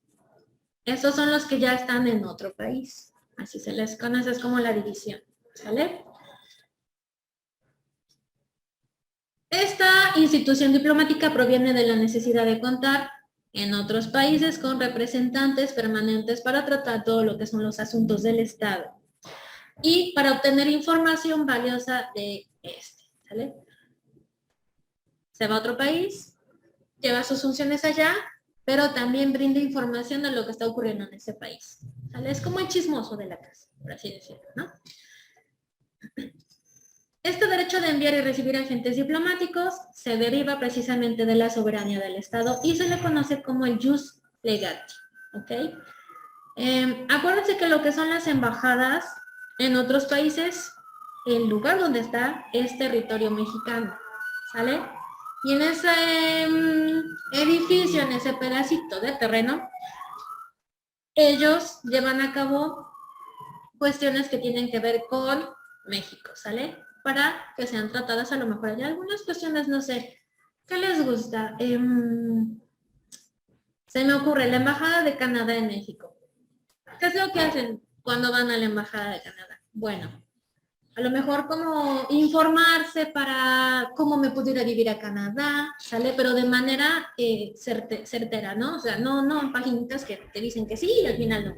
Esos son los que ya están en otro país. Así se les conoce, es como la división. ¿Sale? Esta institución diplomática proviene de la necesidad de contar en otros países con representantes permanentes para tratar todo lo que son los asuntos del Estado y para obtener información valiosa de este. ¿Sale? Se va a otro país, lleva sus funciones allá, pero también brinda información de lo que está ocurriendo en ese país. ¿Sale? Es como el chismoso de la casa, por así decirlo, ¿no? Este derecho de enviar y recibir agentes diplomáticos se deriva precisamente de la soberanía del Estado y se le conoce como el jus legati, ¿ok? Acuérdense que lo que son las embajadas en otros países, el lugar donde está es territorio mexicano, ¿sale? Y en ese edificio, en ese pedacito de terreno, ellos llevan a cabo cuestiones que tienen que ver con México, ¿sale? Para que sean tratadas a lo mejor allá. Algunas cuestiones, no sé, ¿qué les gusta? Se me ocurre la Embajada de Canadá en México. ¿Qué es lo que hacen cuando van a la Embajada de Canadá? Bueno, a lo mejor como informarse para cómo me pudiera vivir a Canadá, ¿sale? Pero de manera certera, ¿no? O sea, no en paginitas que te dicen que sí y al final no.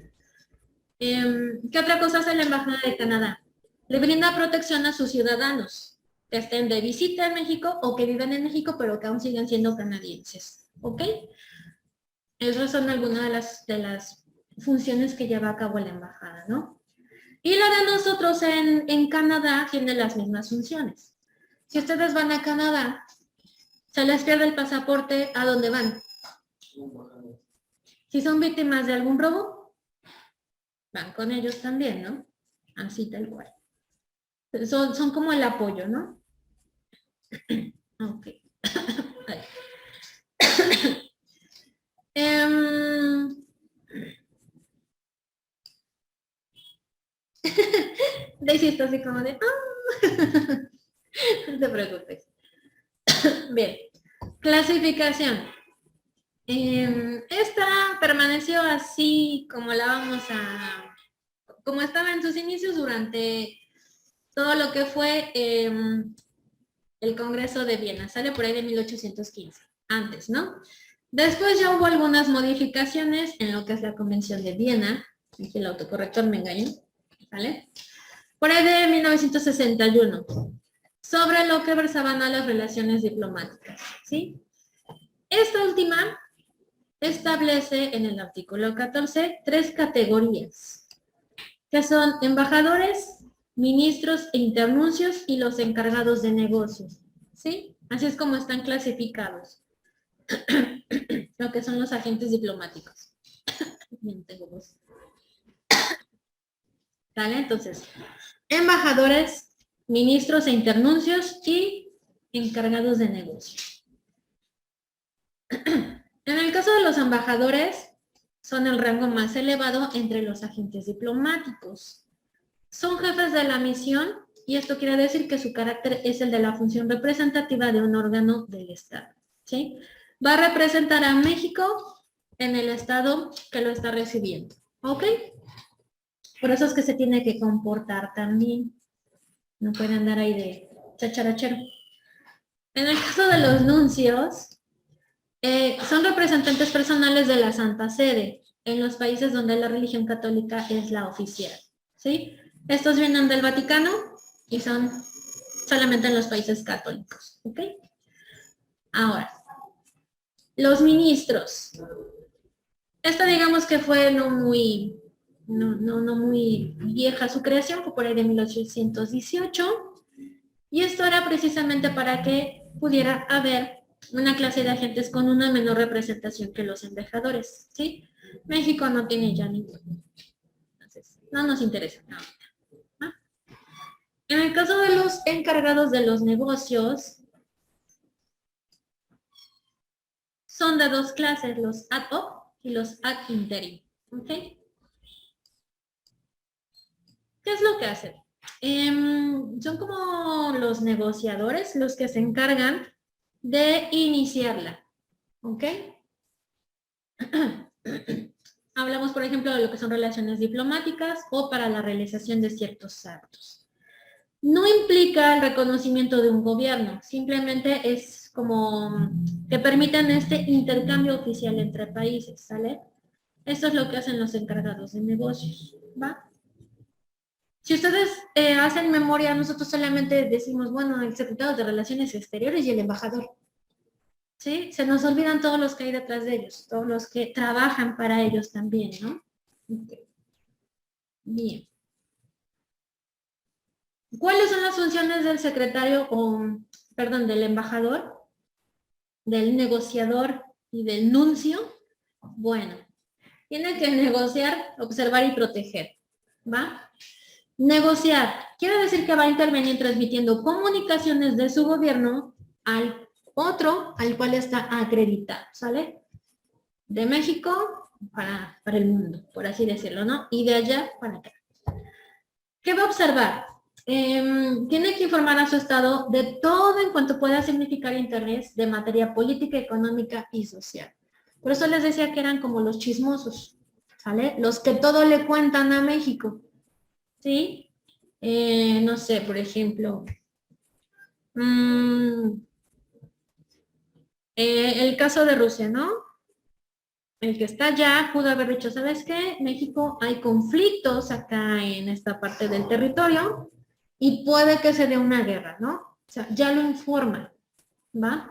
¿Qué otra cosa hace la Embajada de Canadá? Le brinda protección a sus ciudadanos que estén de visita en México o que viven en México pero que aún siguen siendo canadienses, ¿ok? Esas son algunas de las funciones que lleva a cabo la Embajada, ¿no? Y la de nosotros en Canadá tiene las mismas funciones. Si ustedes van a Canadá, se les pierde el pasaporte, ¿a dónde van? Si son víctimas de algún robo, van con ellos también, ¿no? Así tal cual. Son como el apoyo, ¿no? Ok. Daisy está así como de... No te preocupes. Bien. Clasificación. Esta permaneció así como la vamos a... Como estaba en sus inicios durante todo lo que fue el Congreso de Viena. Sale por ahí de 1815. Antes, ¿no? Después ya hubo algunas modificaciones en lo que es la Convención de Viena. Aquí el autocorrector me engañó. ¿Vale? Por ahí de 1961. Sobre lo que versaban a las relaciones diplomáticas. ¿Sí? Esta última establece en el artículo 14 3 categorías, que son embajadores, ministros e internuncios y los encargados de negocios. ¿Sí? Así es como están clasificados lo que son los agentes diplomáticos. Bien, tengo voz. ¿Vale? Entonces, embajadores, ministros e internuncios y encargados de negocios. En el caso de los embajadores, son el rango más elevado entre los agentes diplomáticos. Son jefes de la misión y esto quiere decir que su carácter es el de la función representativa de un órgano del Estado. ¿Sí? Va a representar a México en el Estado que lo está recibiendo. ¿Ok? Por eso es que se tiene que comportar también. No puede andar ahí de chacharachero. En el caso de los nuncios, son representantes personales de la Santa Sede en los países donde la religión católica es la oficial. ¿Sí? Estos vienen del Vaticano y son solamente en los países católicos. ¿Ok? Ahora, los ministros. Esta digamos que fue no muy vieja su creación, fue por ahí de 1818. Y esto era precisamente para que pudiera haber una clase de agentes con una menor representación que los embajadores, ¿sí? México no tiene ya ninguno. Entonces, no nos interesa. No. ¿No? En el caso de los encargados de los negocios, son de dos clases, los ad hoc y los ad interim. ¿Ok? ¿Qué es lo que hacen? Son como los negociadores los que se encargan de iniciarla. ¿Ok? Hablamos, por ejemplo, de lo que son relaciones diplomáticas o para la realización de ciertos actos. No implica el reconocimiento de un gobierno, simplemente es como que permitan este intercambio oficial entre países, ¿sale? Esto es lo que hacen los encargados de negocios, ¿va? Si ustedes hacen memoria, nosotros solamente decimos, bueno, el secretario de Relaciones Exteriores y el embajador, ¿sí? Se nos olvidan todos los que hay detrás de ellos, todos los que trabajan para ellos también, ¿no? Okay. Bien. ¿Cuáles son las funciones del secretario, del embajador, del negociador y del nuncio? Bueno, tiene que negociar, observar y proteger, ¿va? Negociar quiere decir que va a intervenir transmitiendo comunicaciones de su gobierno al otro al cual está acreditado, ¿sale? De México para el mundo, por así decirlo, ¿no? Y de allá para acá. ¿Qué va a observar? Tiene que informar a su estado de todo en cuanto pueda significar interés de materia política, económica y social. Por eso les decía que eran como los chismosos, ¿sale? Los que todo le cuentan a México, ¿sí? No sé, por ejemplo, el caso de Rusia, ¿no? El que está allá pudo haber dicho, ¿sabes qué? México, hay conflictos acá en esta parte del territorio y puede que se dé una guerra, ¿no? O sea, ya lo informan, ¿va?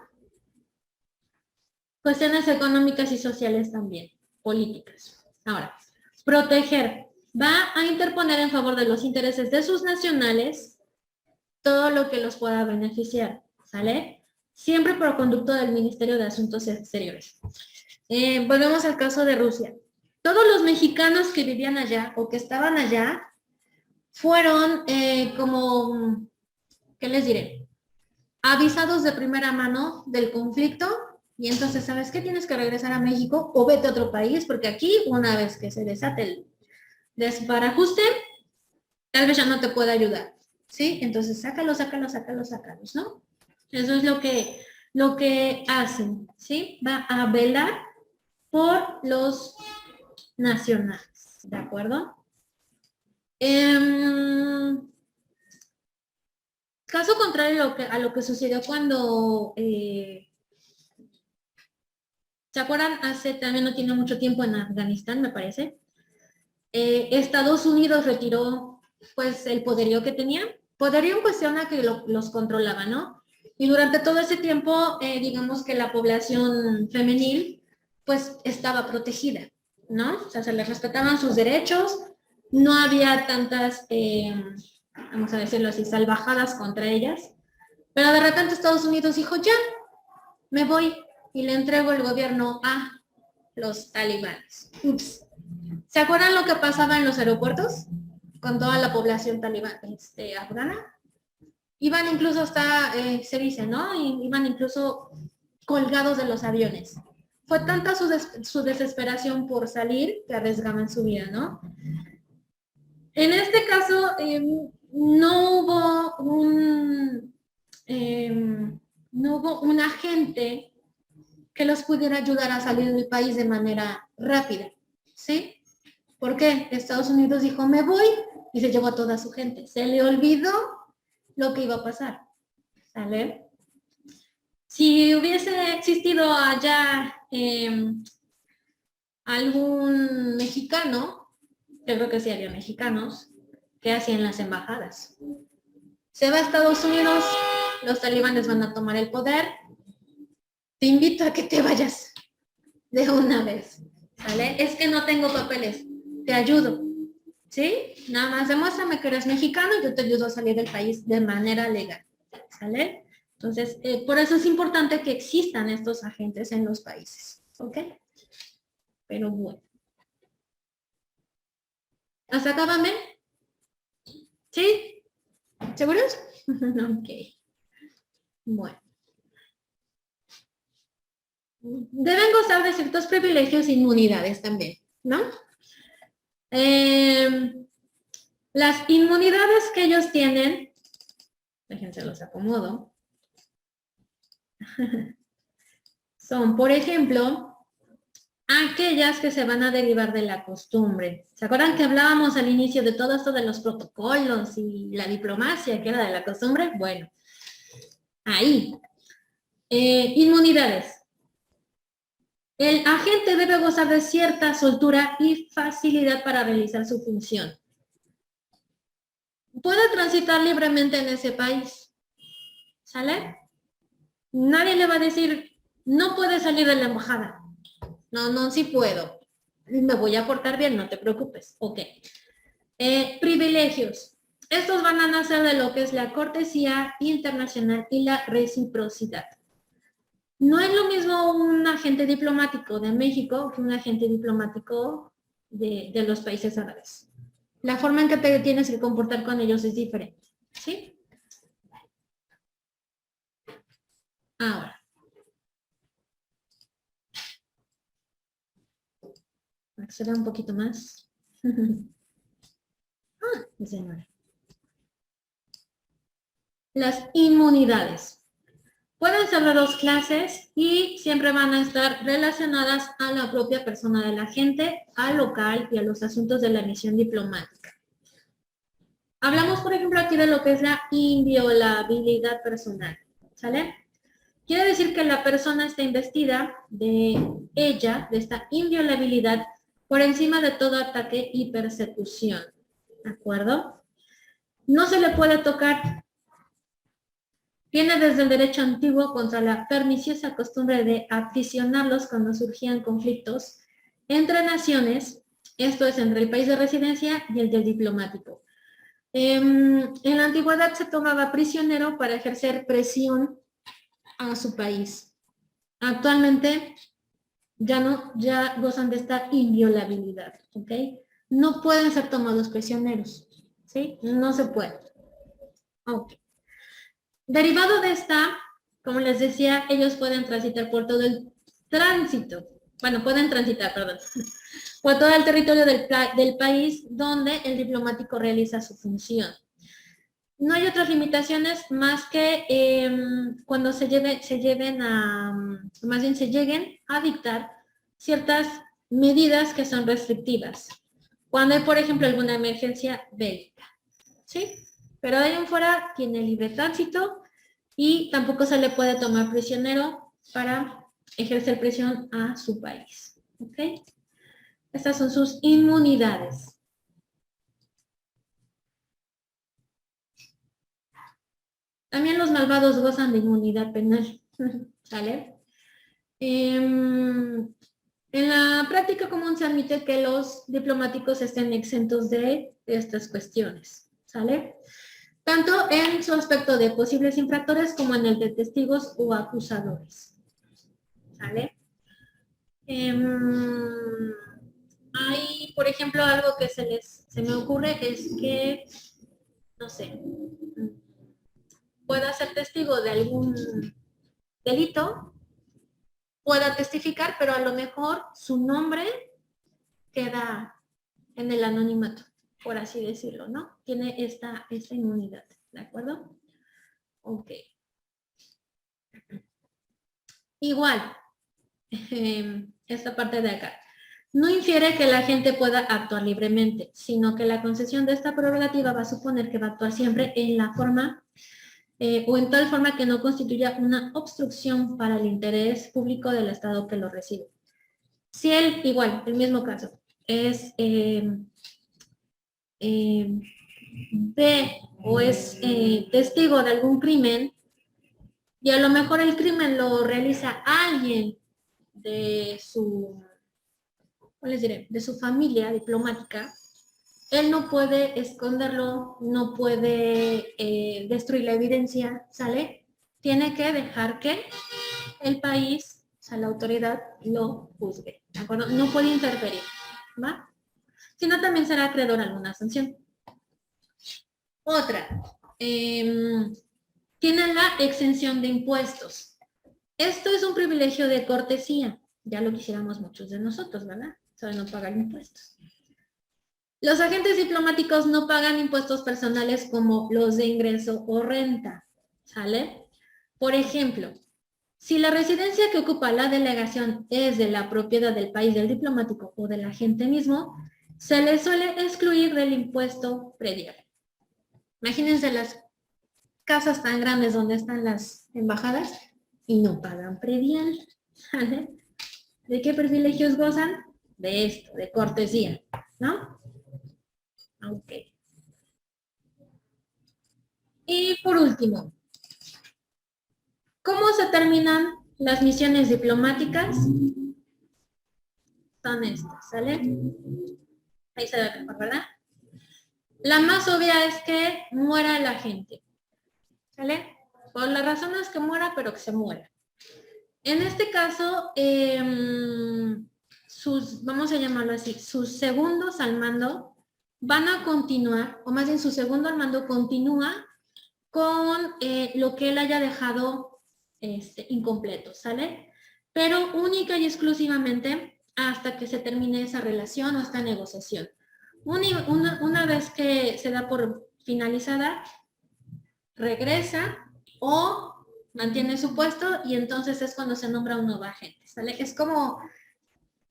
Cuestiones económicas y sociales también, políticas. Ahora, proteger. Va a interponer en favor de los intereses de sus nacionales todo lo que los pueda beneficiar, ¿sale? Siempre por conducto del Ministerio de Asuntos Exteriores. Volvemos al caso de Rusia. Todos los mexicanos que vivían allá o que estaban allá fueron como, ¿qué les diré? Avisados de primera mano del conflicto y entonces, ¿sabes qué? Tienes que regresar a México o vete a otro país porque aquí, una vez que se desate el desbarajuste, tal vez ya no te pueda ayudar, ¿sí? Entonces, sácalos, ¿no? Eso es lo que hacen, ¿sí? Va a velar por los nacionales, ¿de acuerdo? Caso contrario a lo que sucedió cuando, ¿se acuerdan? Hace también no tiene mucho tiempo en Afganistán, me parece. Estados Unidos retiró, pues, el poderío que tenía. Poderío en cuestión a que los controlaba, ¿no? Y durante todo ese tiempo, digamos que la población femenil, pues, estaba protegida, ¿no? O sea, se les respetaban sus derechos, no había tantas, vamos a decirlo así, salvajadas contra ellas. Pero de repente Estados Unidos dijo, ya, me voy y le entrego el gobierno a los talibanes. Ups. ¿Se acuerdan lo que pasaba en los aeropuertos con toda la población talibán afgana? Iban incluso hasta, se dice, ¿no? Iban incluso colgados de los aviones. Fue tanta su desesperación por salir que arriesgaban su vida, ¿no? En este caso, no hubo un agente que los pudiera ayudar a salir del país de manera rápida, ¿sí? ¿Por qué? Estados Unidos dijo, me voy, y se llevó a toda su gente. Se le olvidó lo que iba a pasar, ¿sale? Si hubiese existido allá algún mexicano, yo creo que sí había mexicanos, ¿qué hacían las embajadas? Se va a Estados Unidos, los talibanes van a tomar el poder, te invito a que te vayas de una vez, ¿sale? Es que no tengo papeles, te ayudo, ¿sí? Nada más demuéstrame que eres mexicano y yo te ayudo a salir del país de manera legal. ¿Sale? Entonces, por eso es importante que existan estos agentes en los países. ¿Ok? Pero bueno. ¿Hasta acá van bien? ¿Sí? ¿Seguros? Ok. Bueno. Deben gozar de ciertos privilegios e inmunidades también, ¿no? Las inmunidades que ellos tienen, déjense los acomodo, son, por ejemplo, aquellas que se van a derivar de la costumbre. ¿Se acuerdan que hablábamos al inicio de todo esto de los protocolos y la diplomacia que era de la costumbre? Bueno, ahí. Inmunidades. El agente debe gozar de cierta soltura y facilidad para realizar su función. Puede transitar libremente en ese país. ¿Sale? Nadie le va a decir, no puede salir de la embajada. No, sí puedo. Me voy a portar bien, no te preocupes. Ok. Privilegios. Estos van a nacer de lo que es la cortesía internacional y la reciprocidad. No es lo mismo un agente diplomático de México que un agente diplomático de los países árabes. La forma en que te tienes que comportar con ellos es diferente. ¿Sí? Ahora. Acceder un poquito más. Las inmunidades. Pueden ser de dos clases y siempre van a estar relacionadas a la propia persona del agente, al local y a los asuntos de la misión diplomática. Hablamos, por ejemplo, aquí de lo que es la inviolabilidad personal. ¿Sale? Quiere decir que la persona está investida de ella, de esta inviolabilidad, por encima de todo ataque y persecución. ¿De acuerdo? No se le puede tocar. Tiene desde el derecho antiguo contra la perniciosa costumbre de aprisionarlos cuando surgían conflictos entre naciones, esto es entre el país de residencia y el del diplomático. En la antigüedad se tomaba prisionero para ejercer presión a su país. Actualmente ya gozan de esta inviolabilidad, ¿ok? No pueden ser tomados prisioneros, ¿sí? No se puede. Ok. Derivado de esta, como les decía, ellos pueden transitar por todo el tránsito. Bueno, pueden transitar, perdón. Por todo el territorio del país donde el diplomático realiza su función. No hay otras limitaciones más que cuando se lleguen a dictar ciertas medidas que son restrictivas. Cuando hay, por ejemplo, alguna emergencia bélica. ¿Sí? Pero de ahí en fuera tiene libre tránsito y tampoco se le puede tomar prisionero para ejercer presión a su país. ¿Ok? Estas son sus inmunidades. También los malvados gozan de inmunidad penal. ¿Sale? En la práctica común se admite que los diplomáticos estén exentos de estas cuestiones. ¿Sale? Tanto en su aspecto de posibles infractores como en el de testigos o acusadores. ¿Sale? Hay, por ejemplo, algo que se me ocurre es que, no sé, pueda ser testigo de algún delito, pueda testificar, pero a lo mejor su nombre queda en el anonimato, por así decirlo, ¿no? Tiene esta inmunidad, ¿de acuerdo? Ok. Igual, esta parte de acá. No infiere que la gente pueda actuar libremente, sino que la concesión de esta prerrogativa va a suponer que va a actuar siempre en la forma o en tal forma que no constituya una obstrucción para el interés público del Estado que lo recibe. Si él, igual, el mismo caso, es ve o es testigo de algún crimen y a lo mejor el crimen lo realiza alguien de su, ¿cómo les diré? De su familia diplomática, Él no puede esconderlo, no puede destruir la evidencia, ¿sale? Tiene que dejar que el país, o sea, la autoridad, lo juzgue, ¿de acuerdo? No puede interferir, ¿va? Si no, también será acreedor a alguna sanción. Otra, tiene la exención de impuestos. Esto es un privilegio de cortesía. Ya lo quisiéramos muchos de nosotros, ¿verdad? Saben no pagar impuestos. Los agentes diplomáticos no pagan impuestos personales como los de ingreso o renta, ¿sale? Por ejemplo, si la residencia que ocupa la delegación es de la propiedad del país del diplomático o del agente mismo, se le suele excluir del impuesto predial. Imagínense las casas tan grandes donde están las embajadas y no pagan predial, ¿sale? ¿De qué privilegios gozan? De esto, de cortesía, ¿no? Ok. Y por último, ¿cómo se terminan las misiones diplomáticas? Son estas, ¿sale? Ahí se ve mejor, ¿verdad? La más obvia es que muera la gente, ¿sale? Por las razones que muera, pero que se muera. En este caso, vamos a llamarlo así, sus segundos al mando van a continuar, o más bien su segundo al mando continúa con lo que él haya dejado incompleto, ¿sale? Pero única y exclusivamente hasta que se termine esa relación o esta negociación. Una vez que se da por finalizada, regresa o mantiene su puesto y entonces es cuando se nombra un nuevo agente, ¿sale? Es como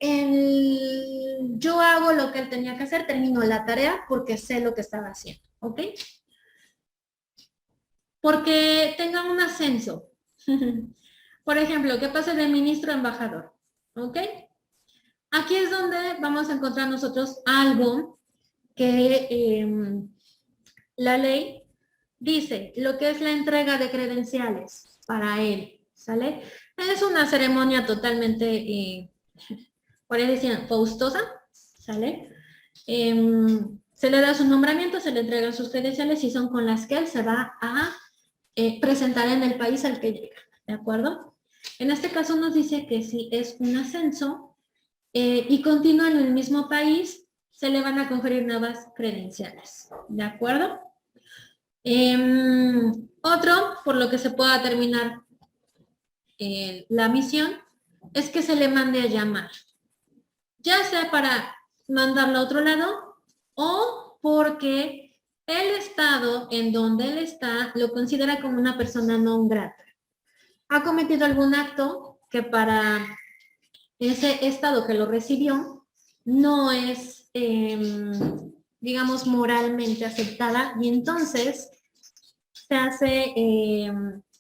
yo hago lo que él tenía que hacer, termino la tarea porque sé lo que estaba haciendo, ¿ok? Porque tenga un ascenso. Por ejemplo, que pase de ministro a embajador, ¿ok? Aquí es donde vamos a encontrar nosotros algo que la ley dice, lo que es la entrega de credenciales para él, ¿sale? Es una ceremonia totalmente, por ahí decían, faustosa, ¿sale? Se le da su nombramiento, se le entregan sus credenciales y son con las que él se va a presentar en el país al que llega, ¿de acuerdo? En este caso nos dice que si es un ascenso y continúa en el mismo país, se le van a conferir nuevas credenciales, ¿de acuerdo? Otro, por lo que se pueda terminar la misión, es que se le mande a llamar, ya sea para mandarlo a otro lado o porque el estado en donde él está lo considera como una persona no grata. Ha cometido algún acto que para ese estado que lo recibió no es, digamos, moralmente aceptada y entonces se hace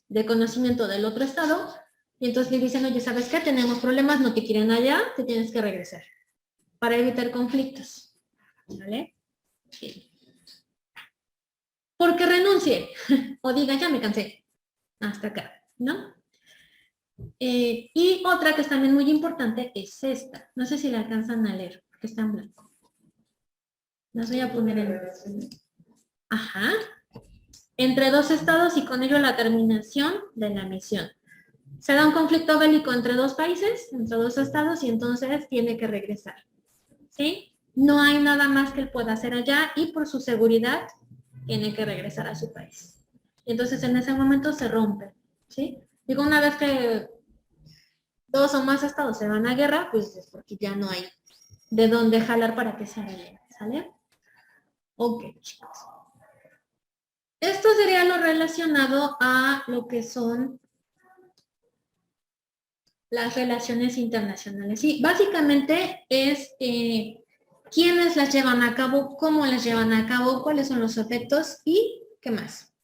de conocimiento del otro estado y entonces le dicen, oye, ¿sabes qué? Tenemos problemas, no te quieren allá, te tienes que regresar para evitar conflictos, ¿vale? Sí. Porque renuncie o diga, ya me cansé, hasta acá, ¿no? Y otra que es también muy importante es esta. No sé si la alcanzan a leer, porque está en blanco. Las voy a poner en... Ajá. Entre dos estados y con ello la terminación de la misión. Se da un conflicto bélico entre dos países, entre dos estados, y entonces tiene que regresar. ¿Sí? No hay nada más que él pueda hacer allá y por su seguridad tiene que regresar a su país. Y entonces en ese momento se rompe. ¿Sí? Digo, una vez que dos o más estados se van a guerra, pues es porque ya no hay de dónde jalar para que se arregle, ¿sale? Ok, chicos. Esto sería lo relacionado a lo que son las relaciones internacionales. Sí, básicamente es quiénes las llevan a cabo, cómo las llevan a cabo, cuáles son los efectos y qué más.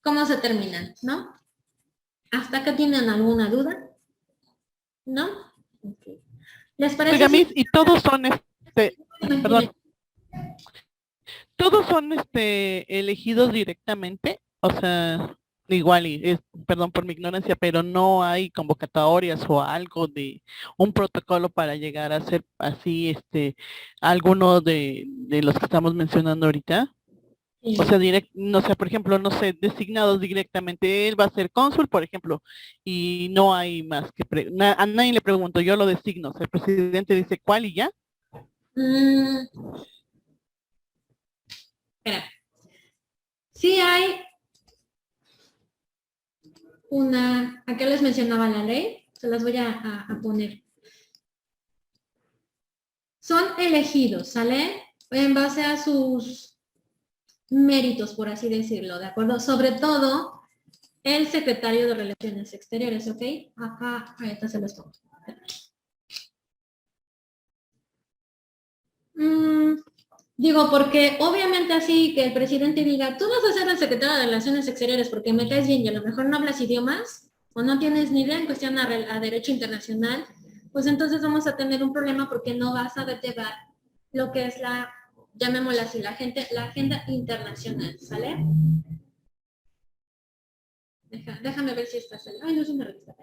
Cómo se terminan, ¿no? ¿Hasta acá tienen alguna duda? ¿No? Okay. ¿Les parece? Oiga, Miss, y todos son perdón. ¿Todos son elegidos directamente? O sea, igual, y es, perdón por mi ignorancia, pero no hay convocatorias o algo de un protocolo para llegar a ser así, alguno de los que estamos mencionando ahorita. O sea, no sé, por ejemplo, no sé, designados directamente, él va a ser cónsul, por ejemplo, y no hay más que, a nadie le pregunto, yo lo designo, o sea, el presidente dice cuál y ya. Espera. Sí hay acá les mencionaba la ley, se las voy a poner. Son elegidos, ¿sale? En base a sus méritos, por así decirlo, ¿de acuerdo? Sobre todo el secretario de Relaciones Exteriores, ¿ok? Acá, ahorita se los pongo. Digo, porque obviamente así que el presidente diga, tú vas a ser el secretario de Relaciones Exteriores porque me caes bien y a lo mejor no hablas idiomas o no tienes ni idea en cuestión a derecho internacional, pues entonces vamos a tener un problema porque no vas a llevar lo que es llamémosla así, la agenda internacional, ¿sale? Déjame ver si está saliendo. Ay, no es una revista.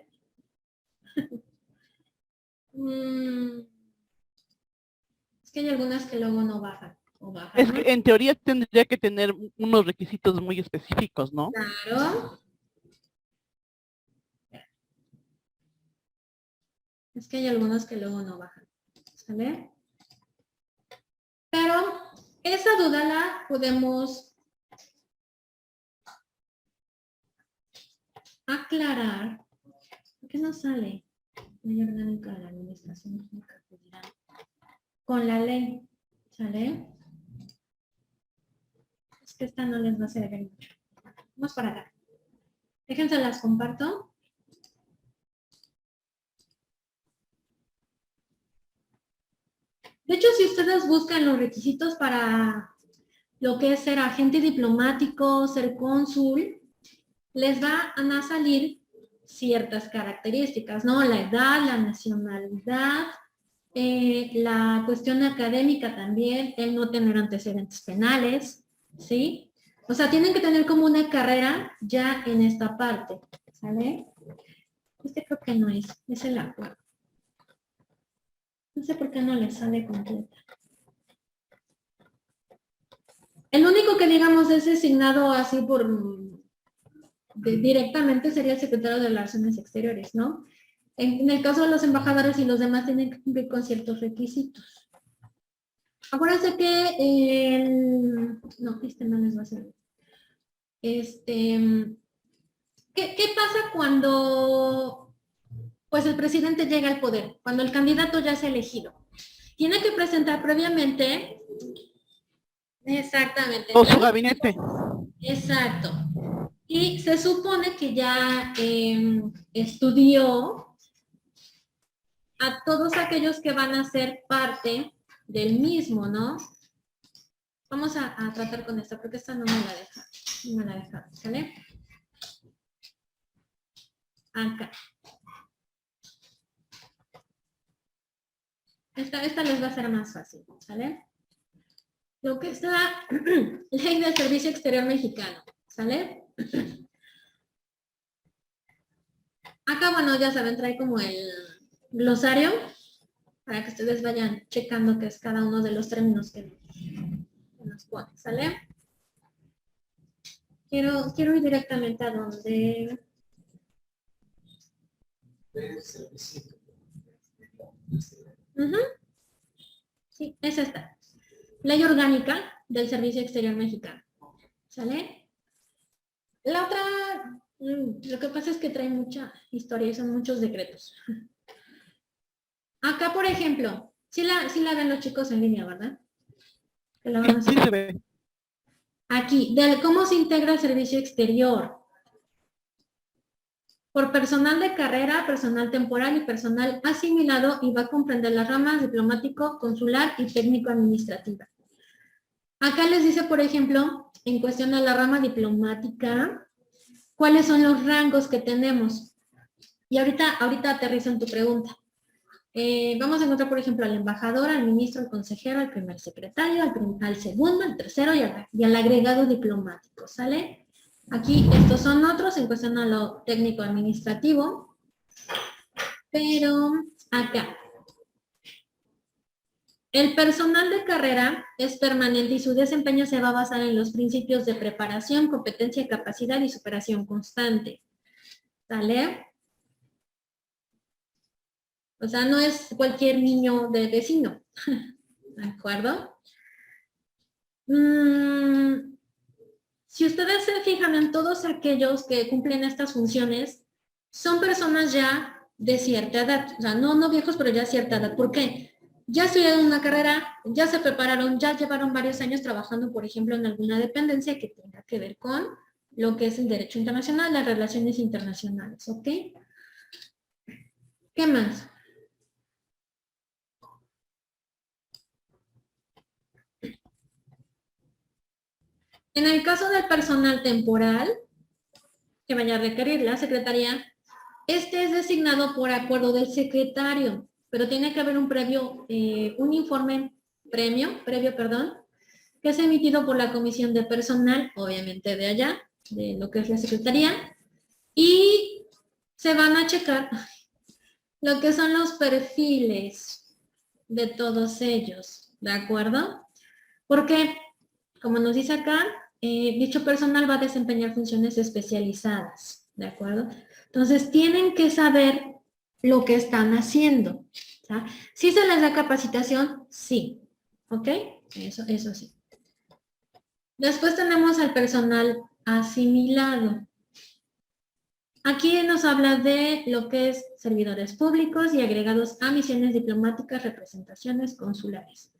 Es que hay algunas que luego no bajan. Es que en teoría tendría que tener unos requisitos muy específicos, ¿no? Claro. Es que hay algunos que luego no bajan. ¿Sale? Pero esa duda la podemos aclarar. ¿Por qué no sale? Ley orgánica de la administración pública federal. Con la ley. ¿Sale? Es que esta no les va a servir mucho. Vamos para acá. Déjense las comparto. De hecho, si ustedes buscan los requisitos para lo que es ser agente diplomático, ser cónsul, les van a salir ciertas características, ¿no? La edad, la nacionalidad, la cuestión académica también, el no tener antecedentes penales, ¿sí? O sea, tienen que tener como una carrera ya en esta parte, ¿sale? Creo que no es el acuerdo. No sé por qué no le sale completa. El único que digamos es designado así directamente sería el secretario de Relaciones Exteriores, ¿no? En el caso de los embajadores y los demás tienen que cumplir con ciertos requisitos. Acuérdense que no, no les va a servir. ¿Qué pasa cuando pues el presidente llega al poder? Cuando el candidato ya es elegido. Tiene que presentar previamente. Exactamente. O su gabinete. Exacto. Y se supone que ya estudió a todos aquellos que van a ser parte del mismo, ¿no? Vamos a tratar con esta, porque esta no me la deja. No me la deja, ¿sale? Acá. Esta les va a ser más fácil, ¿sale? Lo que es la Ley del Servicio Exterior Mexicano, ¿sale? Acá, bueno, ya saben, trae como el glosario para que ustedes vayan checando qué es cada uno de los términos que nos pone, ¿sale? Quiero ir directamente a donde... Sí, es esta. Ley Orgánica del Servicio Exterior Mexicano. ¿Sale? La otra, lo que pasa es que trae mucha historia y son muchos decretos. Acá, por ejemplo, sí la ven los chicos en línea, ¿verdad? Que la van a hacer. Sí se ve. Aquí, de cómo se integra el servicio exterior. Por personal de carrera, personal temporal y personal asimilado, y va a comprender las ramas diplomático, consular y técnico administrativa. Acá les dice, por ejemplo, en cuestión a la rama diplomática, cuáles son los rangos que tenemos. Y ahorita aterrizo en tu pregunta. Vamos a encontrar, por ejemplo, al embajador, al ministro, al consejero, al primer secretario, al segundo, al tercero y al agregado diplomático, ¿sale? Aquí estos son otros en cuestión a lo técnico administrativo, pero acá. El personal de carrera es permanente y su desempeño se va a basar en los principios de preparación, competencia, capacidad y superación constante. ¿Sale? O sea, no es cualquier niño de vecino. ¿De acuerdo? Si ustedes se fijan en todos aquellos que cumplen estas funciones, son personas ya de cierta edad. O sea, no viejos, pero ya cierta edad. ¿Por qué? Ya estudiaron una carrera, ya se prepararon, ya llevaron varios años trabajando, por ejemplo, en alguna dependencia que tenga que ver con lo que es el derecho internacional, las relaciones internacionales, ¿ok? ¿Qué más? En el caso del personal temporal que vaya a requerir la secretaría, este es designado por acuerdo del secretario, pero tiene que haber un un informe previo, que es emitido por la comisión de personal, obviamente de allá, de lo que es la secretaría, y se van a checar lo que son los perfiles de todos ellos, ¿de acuerdo? Porque, como nos dice acá, dicho personal va a desempeñar funciones especializadas, ¿de acuerdo? Entonces, tienen que saber lo que están haciendo. ¿Sí? ¿Sí se les da capacitación? Sí. ¿Ok? Eso sí. Después tenemos al personal asimilado. Aquí nos habla de lo que es servidores públicos y agregados a misiones diplomáticas, representaciones consulares,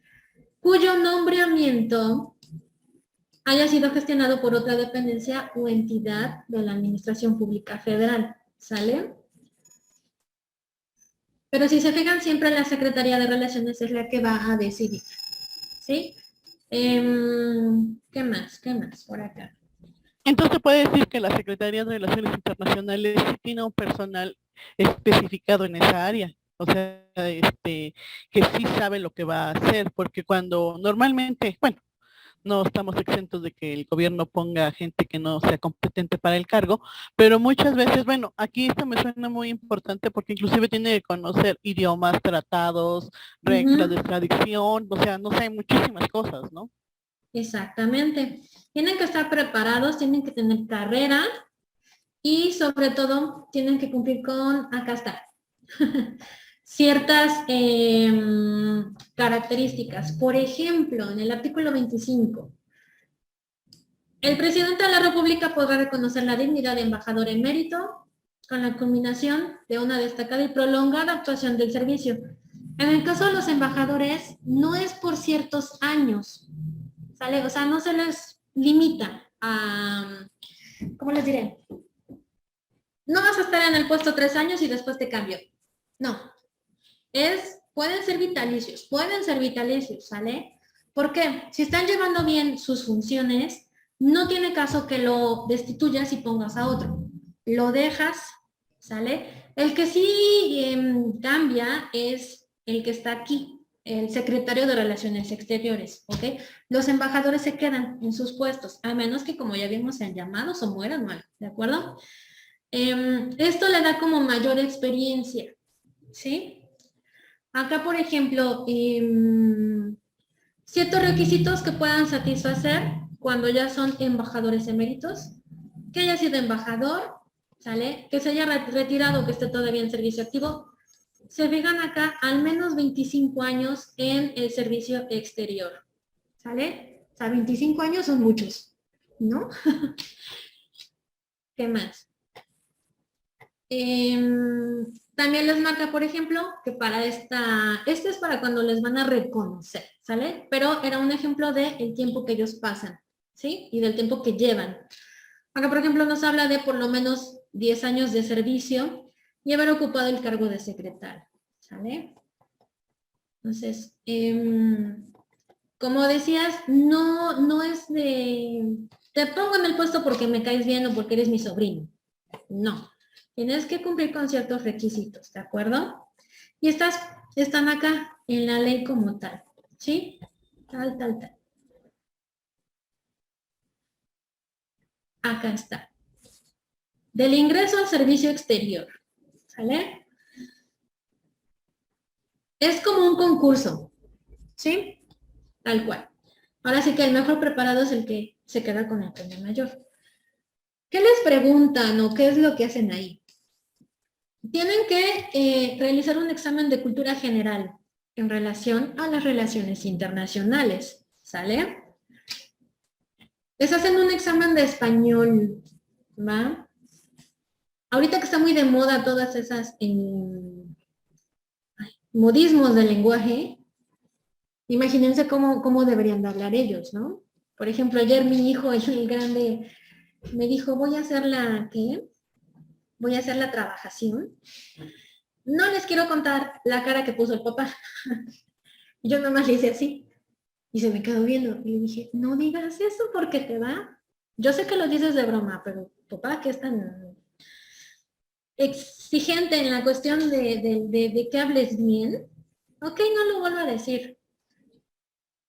cuyo nombramiento haya sido gestionado por otra dependencia o entidad de la Administración Pública Federal. ¿Sale? Pero si se fijan, siempre la Secretaría de Relaciones es la que va a decidir. ¿Sí? ¿Qué más? ¿Qué más por acá? Entonces puede decir que la Secretaría de Relaciones Internacionales sí tiene un personal especificado en esa área. O sea, que sí sabe lo que va a hacer, porque cuando normalmente, bueno, no estamos exentos de que el gobierno ponga gente que no sea competente para el cargo, pero muchas veces, bueno, aquí esto me suena muy importante porque inclusive tiene que conocer idiomas, tratados, reglas de extradición, o sea, no sé, muchísimas cosas, ¿no? Exactamente. Tienen que estar preparados, tienen que tener carrera y sobre todo tienen que cumplir con, acá está, ciertas características. Por ejemplo, en el artículo 25, el presidente de la República podrá reconocer la dignidad de embajador emérito con la culminación de una destacada y prolongada actuación del servicio. En el caso de los embajadores, no es por ciertos años, ¿sale? O sea, no se les limita a, ¿cómo les diré? No vas a estar en el puesto 3 años y después te cambio. No. Pueden ser vitalicios, ¿sale? Porque si están llevando bien sus funciones, no tiene caso que lo destituyas y pongas a otro. Lo dejas, ¿sale? El que sí cambia es el que está aquí, el secretario de Relaciones Exteriores, ¿ok? Los embajadores se quedan en sus puestos, a menos que, como ya vimos, sean llamados o mueran mal, ¿de acuerdo? Esto le da como mayor experiencia, ¿sí? Acá, por ejemplo, ciertos requisitos que puedan satisfacer cuando ya son embajadores eméritos, que haya sido embajador, ¿sale? Que se haya retirado, que esté todavía en servicio activo. Se fijan acá al menos 25 años en el servicio exterior, ¿sale? O sea, 25 años son muchos, ¿no? ¿Qué más? También les marca, por ejemplo, que para este es para cuando les van a reconocer, ¿sale? Pero era un ejemplo del tiempo que ellos pasan, ¿sí? Y del tiempo que llevan. Acá, por ejemplo, nos habla de por lo menos 10 años de servicio y haber ocupado el cargo de secretario, ¿sale? Entonces, como decías, no es de, te pongo en el puesto porque me caes bien o porque eres mi sobrino. No. Tienes que cumplir con ciertos requisitos, ¿de acuerdo? Y están acá en la ley como tal, ¿sí? Tal. Acá está. Del ingreso al servicio exterior. ¿Sale? Es como un concurso. ¿Sí? Tal cual. Ahora sí que el mejor preparado es el que se queda con el premio mayor. ¿Qué les preguntan o qué es lo que hacen ahí? Tienen que realizar un examen de cultura general en relación a las relaciones internacionales. ¿Sale? Les hacen un examen de español, ¿va? Ahorita que está muy de moda todas esas modismos del lenguaje, imagínense cómo deberían de hablar ellos, ¿no? Por ejemplo, ayer mi hijo, el grande, me dijo, voy a hacer ¿qué? Voy a hacer la trabajación. No les quiero contar la cara que puso el papá. Yo nomás le hice así. Y se me quedó viendo. Y le dije, no digas eso porque te va. Yo sé que lo dices de broma, pero papá, que es tan exigente en la cuestión de que hables bien, ok, no lo vuelvo a decir.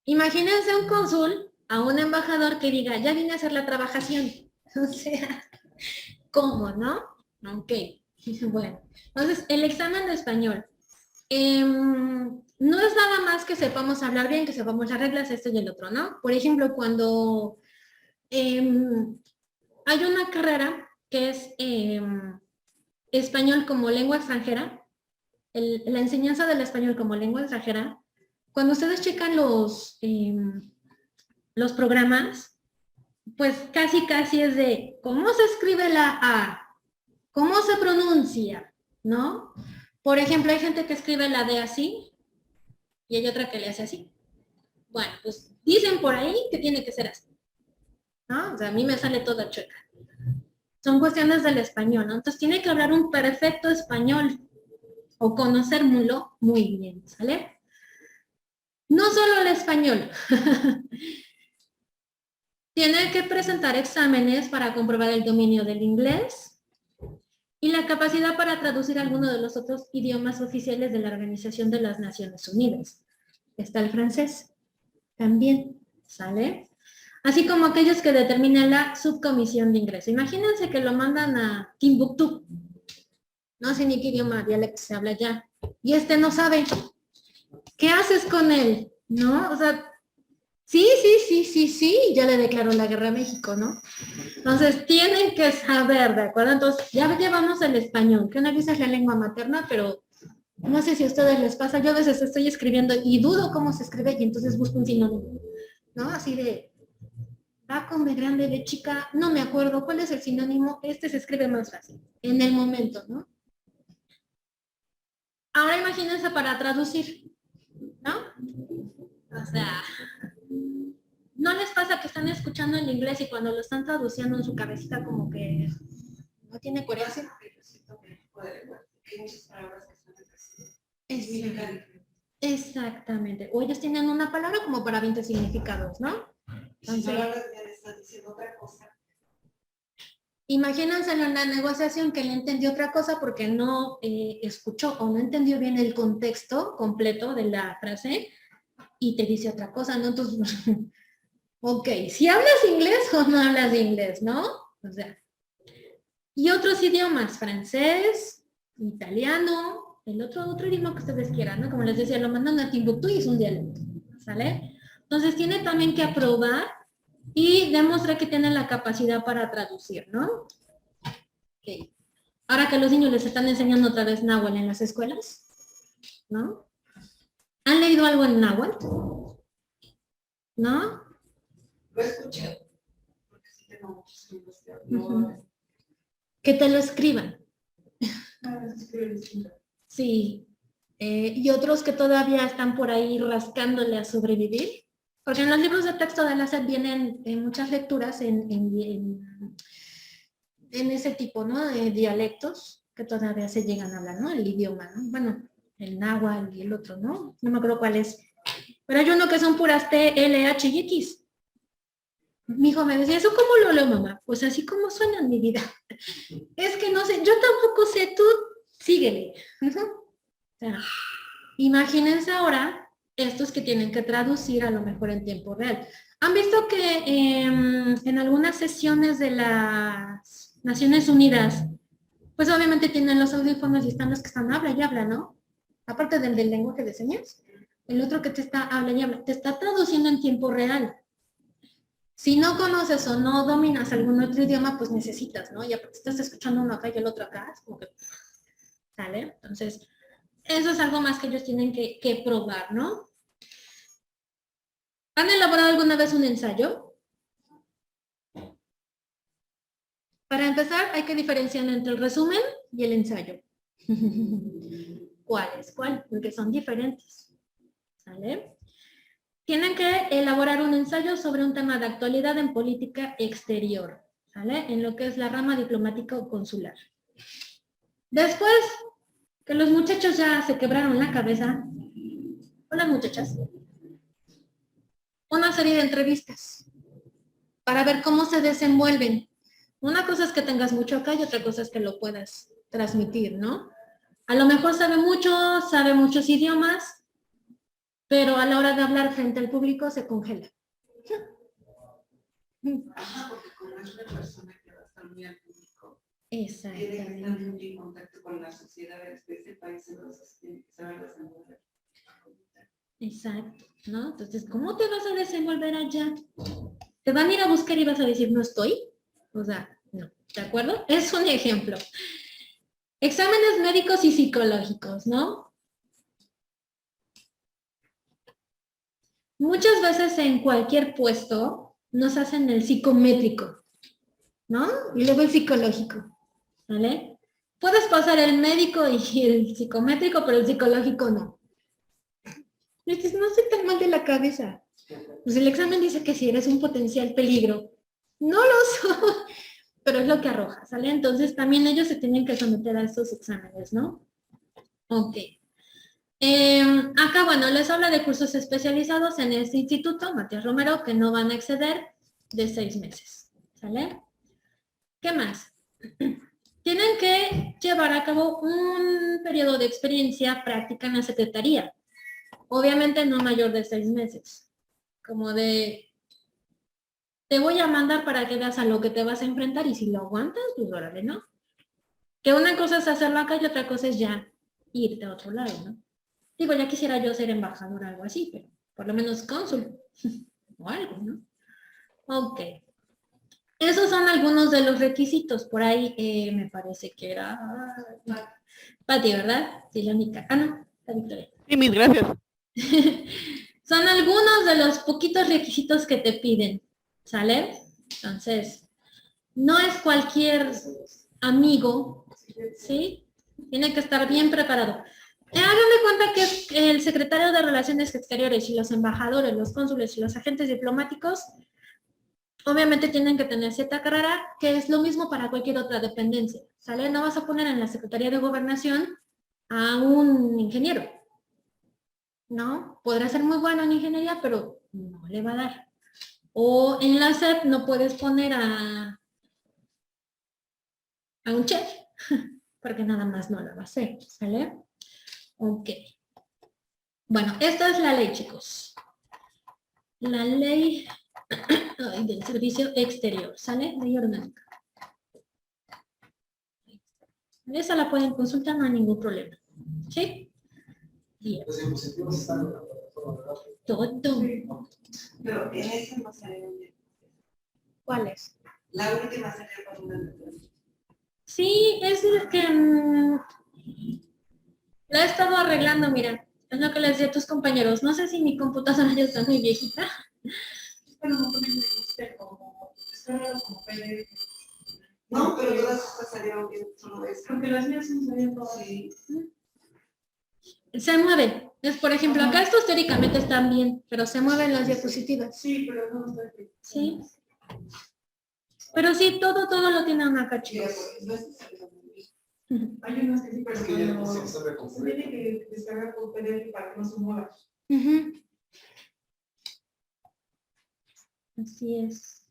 Imagínense un cónsul a un embajador que diga, ya vine a hacer la trabajación. O sea, ¿cómo, no? Ok, bueno. Entonces, el examen de español. No es nada más que sepamos hablar bien, que sepamos las reglas, esto y el otro, ¿no? Por ejemplo, cuando hay una carrera que es español como lengua extranjera, la enseñanza del español como lengua extranjera, cuando ustedes checan los programas, pues casi es de cómo se escribe la A, cómo se pronuncia, ¿no? Por ejemplo, hay gente que escribe la D así y hay otra que le hace así. Bueno, pues dicen por ahí que tiene que ser así, ¿no? O sea, a mí me sale toda chueca. Son cuestiones del español, ¿no? Entonces tiene que hablar un perfecto español o conocerlo muy bien, ¿sale? No solo el español. Tiene que presentar exámenes para comprobar el dominio del inglés y la capacidad para traducir alguno de los otros idiomas oficiales de la Organización de las Naciones Unidas. Está el francés también, ¿sale? Así como aquellos que determinan la subcomisión de ingreso. Imagínense que lo mandan a Timbuktu. No sé ni qué idioma dialecto se habla ya. Y no sabe. ¿Qué haces con él? ¿No? O sea, sí, ya le declaró la guerra a México, ¿no? Entonces, tienen que saber, ¿de acuerdo? Entonces, ya llevamos el español, que una vez es la lengua materna, pero no sé si a ustedes les pasa, yo a veces estoy escribiendo y dudo cómo se escribe y entonces busco un sinónimo, ¿no? Así de, A con B grande, B chica, no me acuerdo, ¿cuál es el sinónimo? Se escribe más fácil, en el momento, ¿no? Ahora imagínense para traducir, ¿no? O sea, ¿no les pasa que están escuchando en inglés y cuando lo están traduciendo en su cabecita como que no tiene coherencia? Exactamente. O ellos tienen una palabra como para 20 significados, ¿no? Entonces, imagínense en la negociación que él entendió otra cosa porque no escuchó o no entendió bien el contexto completo de la frase y te dice otra cosa, ¿no? Entonces, ok, si hablas inglés o no hablas inglés, ¿no? O sea, y otros idiomas, francés, italiano, el otro idioma que ustedes quieran, ¿no? Como les decía, lo mandan a Timbuktu y es un dialecto, ¿sale? Entonces tiene también que aprobar y demostrar que tiene la capacidad para traducir, ¿no? Okay. Ahora que los niños les están enseñando otra vez náhuatl en las escuelas, ¿no? ¿Han leído algo en náhuatl? ¿No? Lo escuché, porque sí tengo muchos libros. Que te lo escriban. Sí. Y otros que todavía están por ahí rascándole a sobrevivir. Porque en los libros de texto de la SED vienen muchas lecturas en ese tipo, ¿no? De dialectos que todavía se llegan a hablar, ¿no? El idioma, ¿no? Bueno, el náhuatl y el otro, ¿no? No me acuerdo cuál es. Pero hay uno que son puras T, L, H y X. Mi hijo me decía, ¿eso cómo lo leo, mamá? Pues así como suena en mi vida. Es que no sé, yo tampoco sé, tú síguele. O sea, imagínense ahora estos que tienen que traducir a lo mejor en tiempo real. ¿Han visto que en algunas sesiones de las Naciones Unidas, pues obviamente tienen los audífonos y están los que están habla y habla, ¿no? Aparte del lenguaje de señas, el otro que te está habla y habla, te está traduciendo en tiempo real. Si no conoces o no dominas algún otro idioma, pues necesitas, ¿no? Ya porque estás escuchando uno acá y el otro acá, es como que, ¿sale? Entonces, eso es algo más que ellos tienen que probar, ¿no? ¿Han elaborado alguna vez un ensayo? Para empezar, hay que diferenciar entre el resumen y el ensayo. ¿Cuál es cuál? Porque son diferentes. ¿Sale? Tienen que elaborar un ensayo sobre un tema de actualidad en política exterior, ¿sale? En lo que es la rama diplomática o consular. Después que los muchachos ya se quebraron la cabeza, o las muchachas, una serie de entrevistas para ver cómo se desenvuelven. Una cosa es que tengas mucho acá y otra cosa es que lo puedas transmitir, ¿no? A lo mejor sabe muchos idiomas, pero a la hora de hablar frente al público se congela. Ajá, porque como es una persona que va a estar muy al público, Exactamente. tiene que estar muy en contacto con la sociedad de este país, entonces tiene que saber desenvolver. Exacto, ¿no? Entonces, ¿cómo te vas a desenvolver allá? ¿Te van a ir a buscar y vas a decir, no estoy? O sea, no, ¿de acuerdo? Es un ejemplo. Exámenes médicos y psicológicos, ¿no? Muchas veces en cualquier puesto nos hacen el psicométrico, ¿no? Y luego el psicológico, ¿vale? Puedes pasar el médico y el psicométrico, pero el psicológico no. Dices, no estoy tan mal de la cabeza. Pues el examen dice que si eres un potencial peligro. No lo soy, pero es lo que arroja, ¿sale? Entonces también ellos se tienen que someter a estos exámenes, ¿no? Ok. Acá, bueno, les habla de cursos especializados en este instituto, Matías Romero, que no van a exceder de 6 meses, ¿sale? ¿Qué más? Tienen que llevar a cabo un periodo de experiencia práctica en la secretaría. Obviamente no mayor de 6 meses. Como de, te voy a mandar para que veas a lo que te vas a enfrentar y si lo aguantas, pues órale, ¿no? Que una cosa es hacerlo acá y otra cosa es ya irte a otro lado, ¿no? Digo, ya quisiera yo ser embajador o algo así, pero por lo menos cónsul o algo, ¿no? Ok. Esos son algunos de los requisitos. Por ahí me parece que era Pati, ¿verdad? Sí, la única. Ah, no, la Victoria. Sí, mis gracias. Son algunos de los poquitos requisitos que te piden, ¿sale? Entonces, no es cualquier amigo, ¿sí? Tiene que estar bien preparado. Hagan de cuenta que el secretario de Relaciones Exteriores y los embajadores, los cónsules y los agentes diplomáticos, obviamente tienen que tener cierta carrera, que es lo mismo para cualquier otra dependencia, ¿sale? No vas a poner en la Secretaría de Gobernación a un ingeniero, ¿no? Podrá ser muy bueno en ingeniería, pero no le va a dar. O en la SEP no puedes poner a un chef, porque nada más no lo va a hacer, ¿sale? Ok. Bueno, esta es la ley, chicos. La ley del servicio exterior, ¿sale? Ley orgánica. Esa la pueden consultar, no hay ningún problema. ¿Sí? Bien. Los diapositivos están en la plataforma, ¿verdad? Todo. Pero en ese no salió bien. ¿Cuál es? La última salió con una letra. Sí, es el que la he estado arreglando, mira. Es lo que les decía a tus compañeros. No sé si mi computadora ya está muy viejita. Pero no ponen como, como PDF. No, pero todas estas salieron bien, solo esa. Porque las mías son saliendo así. Se mueven. Es, por ejemplo, acá estos teóricamente están bien, pero se mueven las diapositivas. Sí, pero no está aquí. Sí. Pero sí, todo lo tiene una acá, Sí, chicos. no es que salió muy bien. Hay unas que sí, pero Es que ya no. no se sabe Se completo. tiene que descargar por PDF para que no se mueva. Ujú. Así es.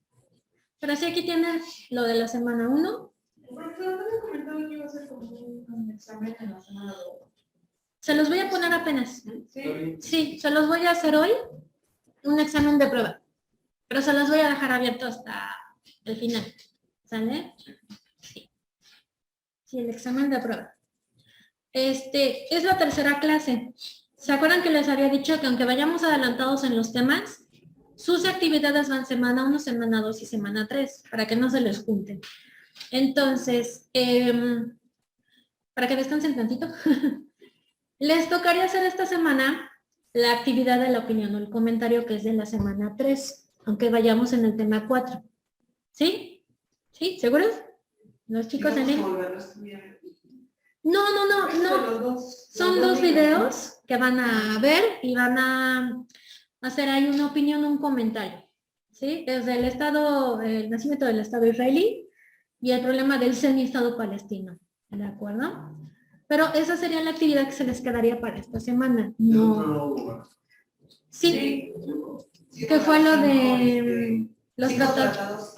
Pero sí, aquí tienes lo de la semana 1. Porque me comentado que iba a ser como un examen en la semana 2. Se los voy a poner apenas. Sí. Sí, se los voy a hacer hoy, un examen de prueba. Pero se los voy a dejar abierto hasta el final. ¿Sale? Sí. Sí, el examen de prueba. Es la tercera clase. ¿Se acuerdan que les había dicho que aunque vayamos adelantados en los temas, sus actividades van semana 1, semana 2 y semana 3, para que no se les junten? Entonces, para que descansen tantito, les tocaría hacer esta semana la actividad de la opinión o el comentario que es de la semana 3, aunque vayamos en el tema 4. ¿Sí? ¿Sí? ¿Seguros? Los chicos en él. No. Son dos videos que van a ver y van a hacer ahí una opinión, un comentario. ¿Sí? Desde el Estado, el nacimiento del Estado israelí y el problema del semi-Estado palestino. ¿De acuerdo? Pero esa sería la actividad que se les quedaría para esta semana. No. Sí. Que fue lo de los tratados.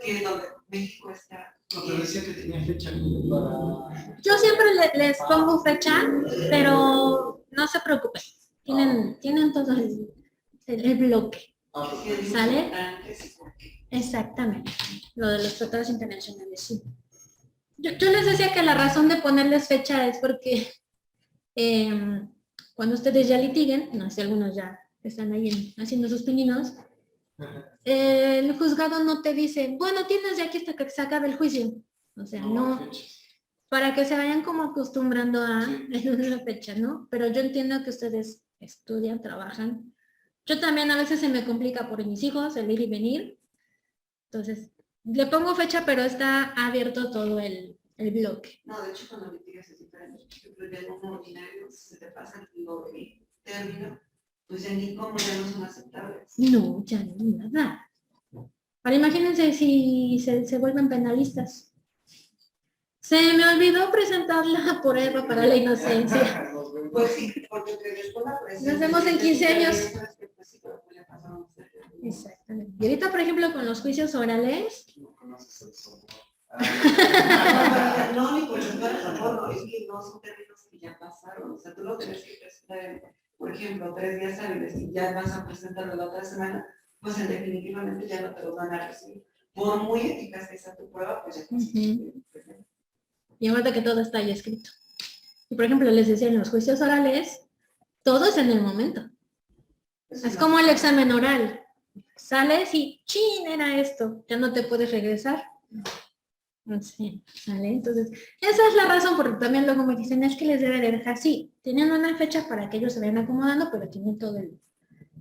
Que donde México está. Pero decía que tenía fecha para... Yo siempre les pongo fecha, pero no se preocupen. Tienen todo el bloque. ¿Sale? Exactamente. Lo de los tratados internacionales, sí. Yo les decía que la razón de ponerles fecha es porque cuando ustedes ya litiguen, no sé, algunos ya están ahí haciendo sus pininos, el juzgado no te dice, bueno, tienes ya aquí hasta que se acabe el juicio. O sea, no, para que se vayan como acostumbrando a una fecha, ¿no? Pero yo entiendo que ustedes estudian, trabajan. Yo también a veces se me complica por mis hijos el ir y venir. Entonces, le pongo fecha, pero está abierto todo el bloque. No, de hecho, cuando litigas es diferente. Por ejemplo, ya en un ordinario, si se te pasa el término, pues ya ni cómo ya no son aceptables. No, ya no, nada. Ahora imagínense si se vuelven penalistas. Se me olvidó presentar la prueba para la inocencia. Pues sí, porque después la presión. Nos vemos en 15 años. Exactamente. Y ahorita, por ejemplo, con los juicios orales. No conoces el software. No, ni por el no, es que no son términos que ya pasaron. O sea, tú lo tienes que presentar, por ejemplo, 3 días hábiles y ya vas a presentarlo la otra semana, pues definitivamente ya no te lo van a recibir. Por muy eficaz que sea tu prueba, pues ya no. Y ahorita que todo está ya escrito. Y por ejemplo, les decía, en los juicios orales, todo es en el momento. Es como el examen oral. Sales y ¡chin! Era esto. Ya no te puedes regresar. Sí, ¿sale? Entonces, esa es la razón, porque también luego me dicen, es que les debe de dejar, sí, tienen una fecha para que ellos se vayan acomodando, pero tienen todo el...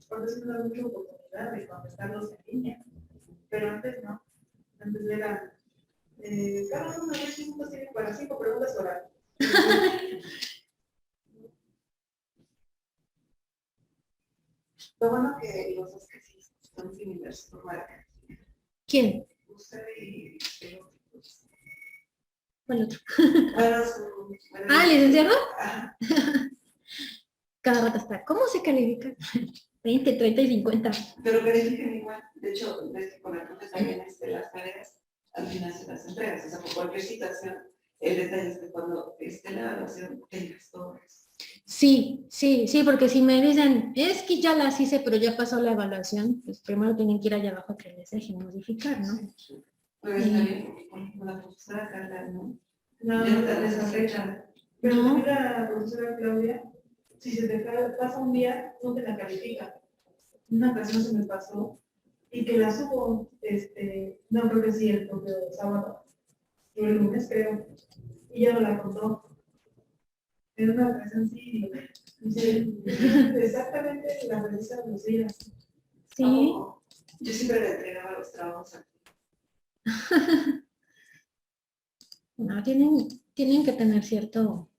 Por eso me da mucha oportunidad de contestarlos en línea. Pero antes no. Antes era, cada uno de los 5 tiene para 5 preguntas orales. Lo bueno que los dos que sí son similares por marca. ¿Quién? Usted y ¿Cuál otro? bueno, ¿licenciado? Ajá. Cada rato está. ¿Cómo se califica? 20, 30 y 50. Pero califican igual. De hecho, ves que con el profe también las tareas al final se las entregas. O sea, por cualquier situación, el detalle es que cuando esté la evaluación tengas todo eso. Sí, porque si me dicen, es que ya las hice, pero ya pasó la evaluación, pues primero tienen que ir allá abajo a que les dejen modificar, ¿no? Pero está bien, porque por ejemplo, la profesora Carla, ¿no? No, Ya no te dan esa fecha. Pero No. también la profesora Claudia, si se te pasa un día, no te la califica. Una ocasión se me pasó y que la subo, no creo que sí, el propio sábado, o el lunes creo, y ya no la contó. En una ocasión sí, exactamente la revisa de los días. Sí. Yo siempre le entregaba los trabajos a No, tienen que tener cierto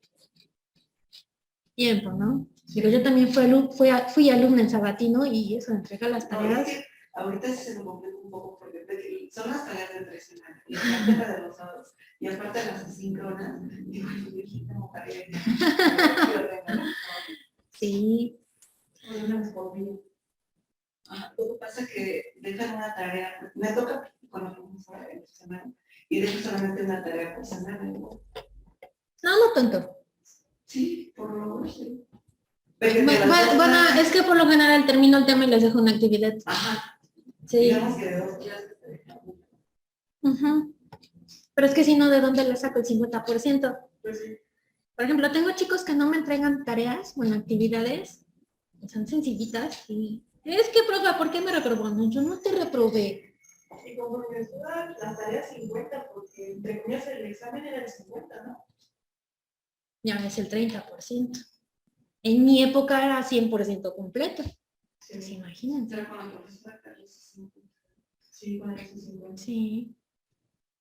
tiempo, ¿no? Digo, yo también fui alumna en Sabatino y eso, entrega las tareas. Ahorita sí se me complica un poco porque son las tareas de 3 semanas y aparte la de los sábados y aparte las asíncronas, digo, yo dije, como tarea. Sí. Una vez por día. Lo que pasa es que dejan una tarea, me toca con la profesora en la semana y dejo solamente una tarea por semana. No tanto. Sí, por lo menos, sí. Bueno, es que por lo general termino el tema y les dejo una actividad. Ajá. Sí. Digamos que de 2 clases te dejamos. Ujú. Pero es que si no, ¿de dónde le saco el 50%? Pues sí. Por ejemplo, tengo chicos que no me entregan tareas, bueno, actividades, que son sencillitas, y es que, profe, ¿por qué me reprobó? No, yo no te reprobé. Y conforme estudian las tareas 50, porque entre comillas el examen era el 50, ¿no? Ya es el 30%. En mi época era 100% completo. Pues imagínense. Pero con la profesora Carlos, 50. Sí, con el 50. Sí.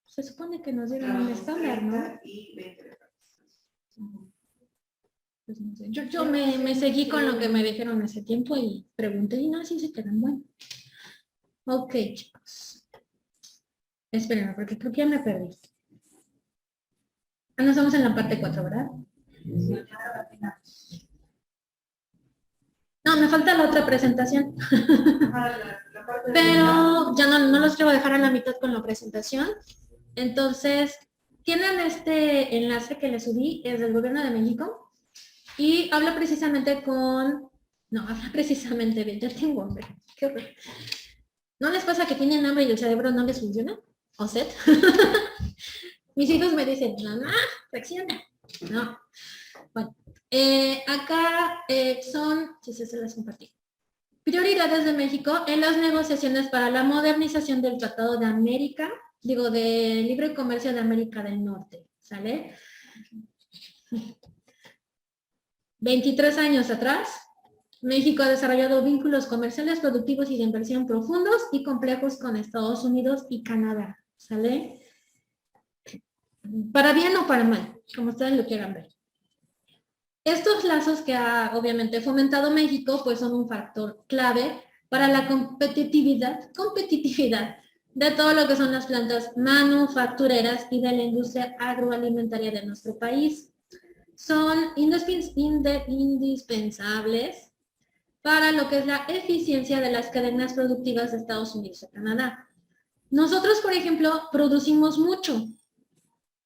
Se supone que nos dieron un estándar, ¿no? Y 20 de prácticas. Pues no sé. Yo me seguí con lo que me dijeron hace tiempo y pregunté y no, sí se quedan buenos. Ok, chicos. Espérenme, porque creo que ya me perdí. Ah, no, estamos en la parte 4, ¿verdad? No, me falta la otra presentación. Pero ya no los quiero dejar a la mitad con la presentación. Entonces, tienen este enlace que les subí, es del Gobierno de México, y habla precisamente bien, ya tengo hambre, qué horror. ¿No les pasa que tienen hambre y el cerebro no les funciona? ¿O sed? Mis hijos me dicen, mamá, reacciona. No. Bueno, acá si se las compartí. Prioridades de México en las negociaciones para la modernización del Tratado de Libre Comercio de América del Norte, ¿sale? 23 años atrás, México ha desarrollado vínculos comerciales, productivos y de inversión profundos y complejos con Estados Unidos y Canadá, ¿sale? Para bien o para mal, como ustedes lo quieran ver. Estos lazos que ha obviamente fomentado México, pues son un factor clave para la competitividad de todo lo que son las plantas manufactureras y de la industria agroalimentaria de nuestro país. Son indispensables para lo que es la eficiencia de las cadenas productivas de Estados Unidos y Canadá. Nosotros, por ejemplo, producimos mucho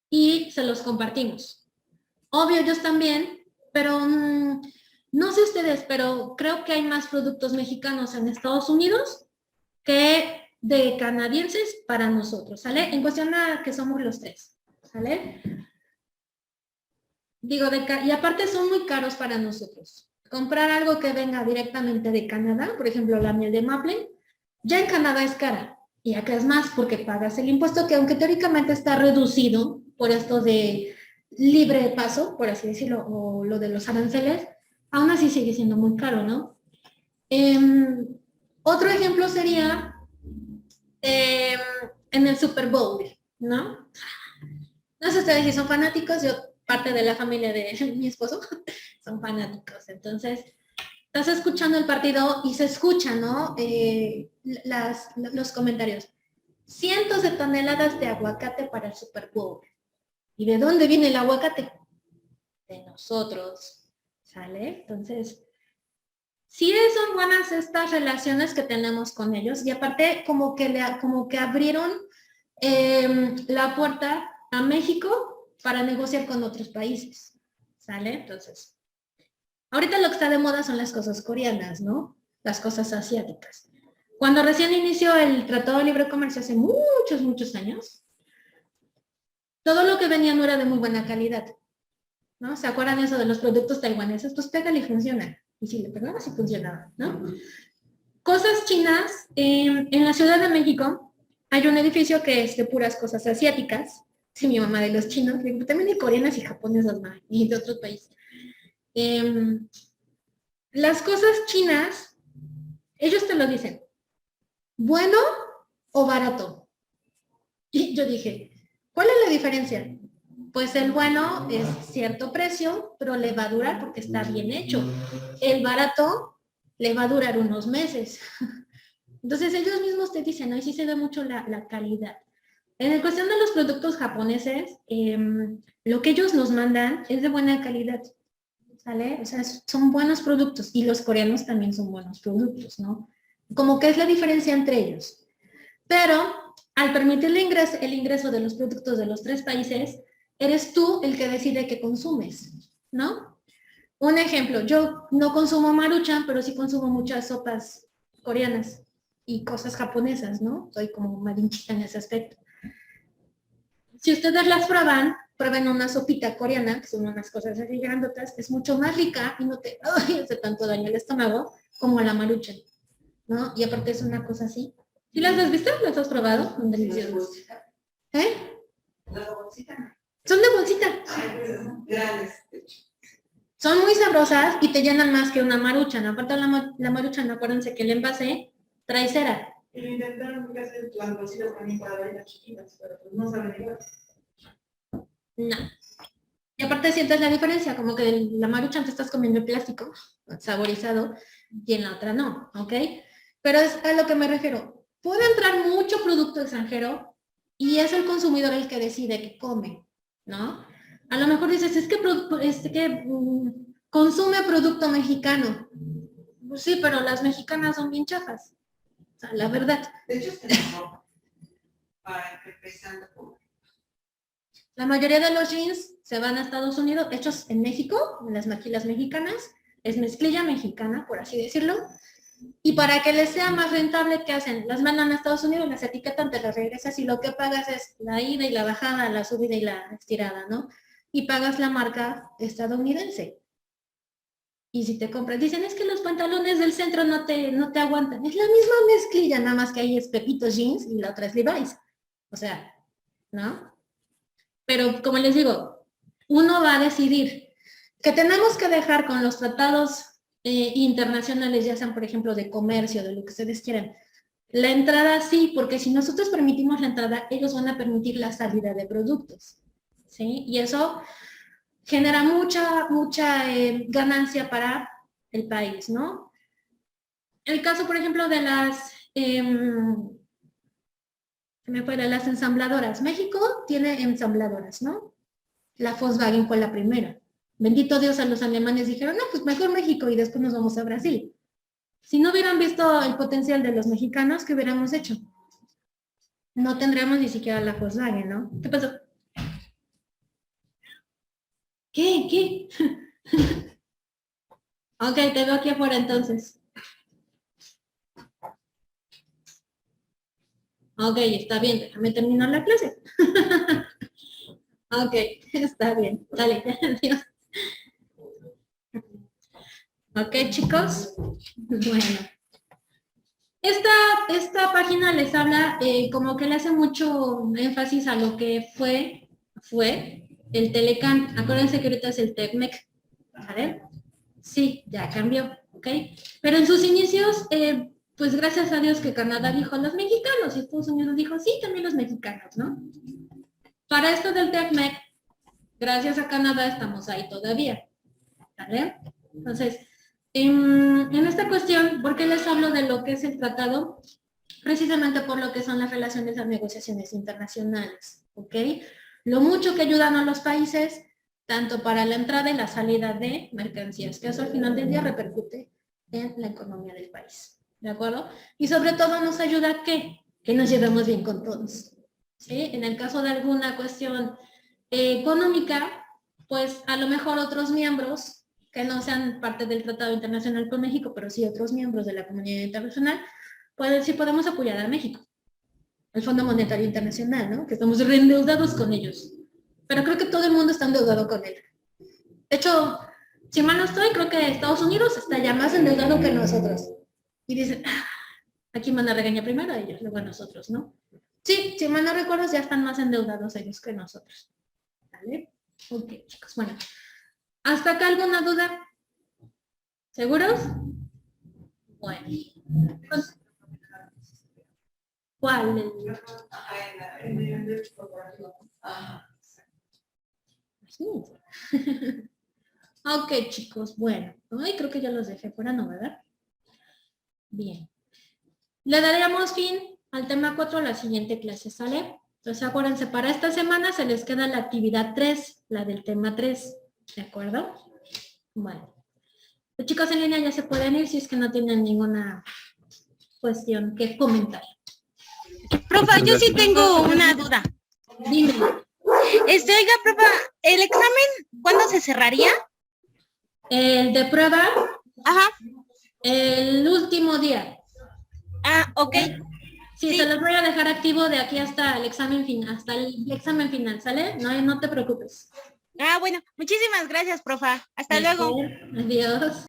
y se los compartimos. Obvio, ellos también, pero no sé ustedes, pero creo que hay más productos mexicanos en Estados Unidos que de canadienses para nosotros, ¿sale? En cuestión a que somos los tres, ¿sale? Digo, y aparte son muy caros para nosotros. Comprar algo que venga directamente de Canadá, por ejemplo, la miel de maple, ya en Canadá es cara. Y acá es más porque pagas el impuesto que aunque teóricamente está reducido por esto de libre paso, por así decirlo, o lo de los aranceles, aún así sigue siendo muy caro, ¿no? Otro ejemplo sería en el Super Bowl, ¿no? No sé ustedes si son fanáticos, yo parte de la familia de mi esposo son fanáticos, entonces estás escuchando el partido y se escucha, ¿no? Los comentarios. Cientos de toneladas de aguacate para el Super Bowl. ¿Y de dónde viene el aguacate? De nosotros, ¿sale? Entonces, sí son buenas estas relaciones que tenemos con ellos y aparte como que abrieron la puerta a México para negociar con otros países, ¿sale? Entonces, ahorita lo que está de moda son las cosas coreanas, ¿no? Las cosas asiáticas. Cuando recién inició el Tratado de Libre Comercio hace muchos años, todo lo que venía no era de muy buena calidad, ¿no? ¿Se acuerdan eso de los productos taiwaneses? Pues pégale y funciona. Y si le pegaba, sí funcionaba, ¿no? Cosas chinas, en la Ciudad de México hay un edificio que es de puras cosas asiáticas. Sí, mi mamá de los chinos, también hay coreanas y japonesas, y de otros países. Las cosas chinas, ellos te lo dicen, ¿bueno o barato? Y yo dije, ¿cuál es la diferencia? Pues el bueno es cierto precio, pero le va a durar porque está bien hecho. El barato le va a durar unos meses. Entonces ellos mismos te dicen, ahí sí se ve mucho la calidad. En cuestión de los productos japoneses, lo que ellos nos mandan es de buena calidad, ¿sale? O sea, son buenos productos y los coreanos también son buenos productos, ¿no? Como que es la diferencia entre ellos. Pero al permitir el ingreso de los productos de los tres países, eres tú el que decide qué consumes, ¿no? Un ejemplo, yo no consumo Maruchan, pero sí consumo muchas sopas coreanas y cosas japonesas, ¿no? Soy como marinchita en ese aspecto. Si ustedes las prueban, prueben una sopita coreana, que son unas cosas así grandotas, es mucho más rica y no te hace tanto daño al estómago como la Maruchan, ¿no? Y aparte es una cosa así. ¿Sí las has visto? ¿Las has probado? Son deliciosas. ¿Eh? Las de bolsita. Son de bolsita. Grandes. Son muy sabrosas y te llenan más que una Maruchan. Aparte la Maruchan, acuérdense que el envase trae cera. Y lo intentaron hacer las bolsitas también para dar las chiquitas, pero pues no saben igual. No. Y aparte sientes la diferencia, como que la Maruchan te estás comiendo el plástico saborizado y en la otra no, ¿ok? Pero es a lo que me refiero. Puede entrar mucho producto extranjero y es el consumidor el que decide qué come, ¿no? A lo mejor dices, es que consume producto mexicano. Pues sí, pero las mexicanas son bien chafas. O sea, la verdad. De hecho, tenemos para empezando por... La mayoría de los jeans se van a Estados Unidos, hechos en México, en las maquilas mexicanas, es mezclilla mexicana, por así decirlo, y para que les sea más rentable, ¿qué hacen? Las mandan a Estados Unidos, las etiquetan, te las regresas y lo que pagas es la ida y la bajada, la subida y la estirada, ¿no? Y pagas la marca estadounidense. Y si te compras, dicen, es que los pantalones del centro no te aguantan. Es la misma mezclilla, nada más que ahí es Pepito Jeans y la otra es Levi's. O sea, ¿no? Pero como les digo, uno va a decidir que tenemos que dejar con los tratados internacionales, ya sean por ejemplo de comercio, de lo que ustedes quieran. La entrada sí, porque si nosotros permitimos la entrada, ellos van a permitir la salida de productos, ¿sí? Y eso genera mucha ganancia para el país, ¿no? El caso, por ejemplo, de las las ensambladoras. México tiene ensambladoras, ¿no? La Volkswagen fue la primera. Bendito Dios, a los alemanes dijeron, no, pues mejor México y después nos vamos a Brasil. Si no hubieran visto el potencial de los mexicanos, ¿qué hubiéramos hecho? No tendríamos ni siquiera la Volkswagen, ¿no? ¿Qué pasó? ¿Qué? Ok, te veo aquí afuera entonces. Ok, está bien, déjame terminar la clase. Ok, está bien. Dale, adiós. Ok, chicos. Bueno. Esta página les habla como que le hace mucho énfasis a lo que fue el Telecán. Acuérdense que ahorita es el TECMEC. ¿Vale? Sí, ya cambió, ¿ok? Pero en sus inicios, pues gracias a Dios que Canadá dijo los mexicanos y Estados Unidos dijo, sí, también los mexicanos, ¿no? Para esto del TECMEC, gracias a Canadá estamos ahí todavía, ¿vale? Entonces, en esta cuestión, ¿por qué les hablo de lo que es el tratado? Precisamente por lo que son las relaciones de negociaciones internacionales, ¿ok? Lo mucho que ayudan a los países, tanto para la entrada y la salida de mercancías, que eso al final del día repercute en la economía del país, ¿de acuerdo? Y sobre todo nos ayuda a que nos llevemos bien con todos, ¿sí? En el caso de alguna cuestión económica, pues a lo mejor otros miembros que no sean parte del Tratado Internacional con México, pero sí otros miembros de la comunidad internacional, pues sí podemos apoyar a México. El Fondo Monetario Internacional, ¿no? Que estamos reendeudados con ellos. Pero creo que todo el mundo está endeudado con él. De hecho, si mal no estoy, creo que Estados Unidos está ya más endeudado que nosotros. Y dicen, aquí van a regañar primero a ellos, luego a nosotros, ¿no? Sí, si mal no recuerdo, ya están más endeudados ellos que nosotros. ¿Vale? Ok, chicos, bueno. ¿Hasta acá alguna duda? ¿Seguros? Bueno. ¿Cuál? Ok, chicos, bueno. Ay, creo que ya los dejé fuera, ¿no, verdad? Bien. Le daríamos fin al tema 4 la siguiente clase, ¿sale? Entonces acuérdense, para esta semana se les queda la actividad 3, la del tema 3. ¿De acuerdo? Bueno. Los chicos en línea ya se pueden ir si es que no tienen ninguna cuestión que comentar. Profa, yo sí tengo una duda. Dime. Oiga, profa, ¿el examen cuándo se cerraría? El de prueba, Ajá. el último día. Ah, ok. Sí, se los voy a dejar activo de aquí hasta el examen final, ¿sale? No te preocupes. Ah, bueno, muchísimas gracias, profa. Hasta luego. Adiós.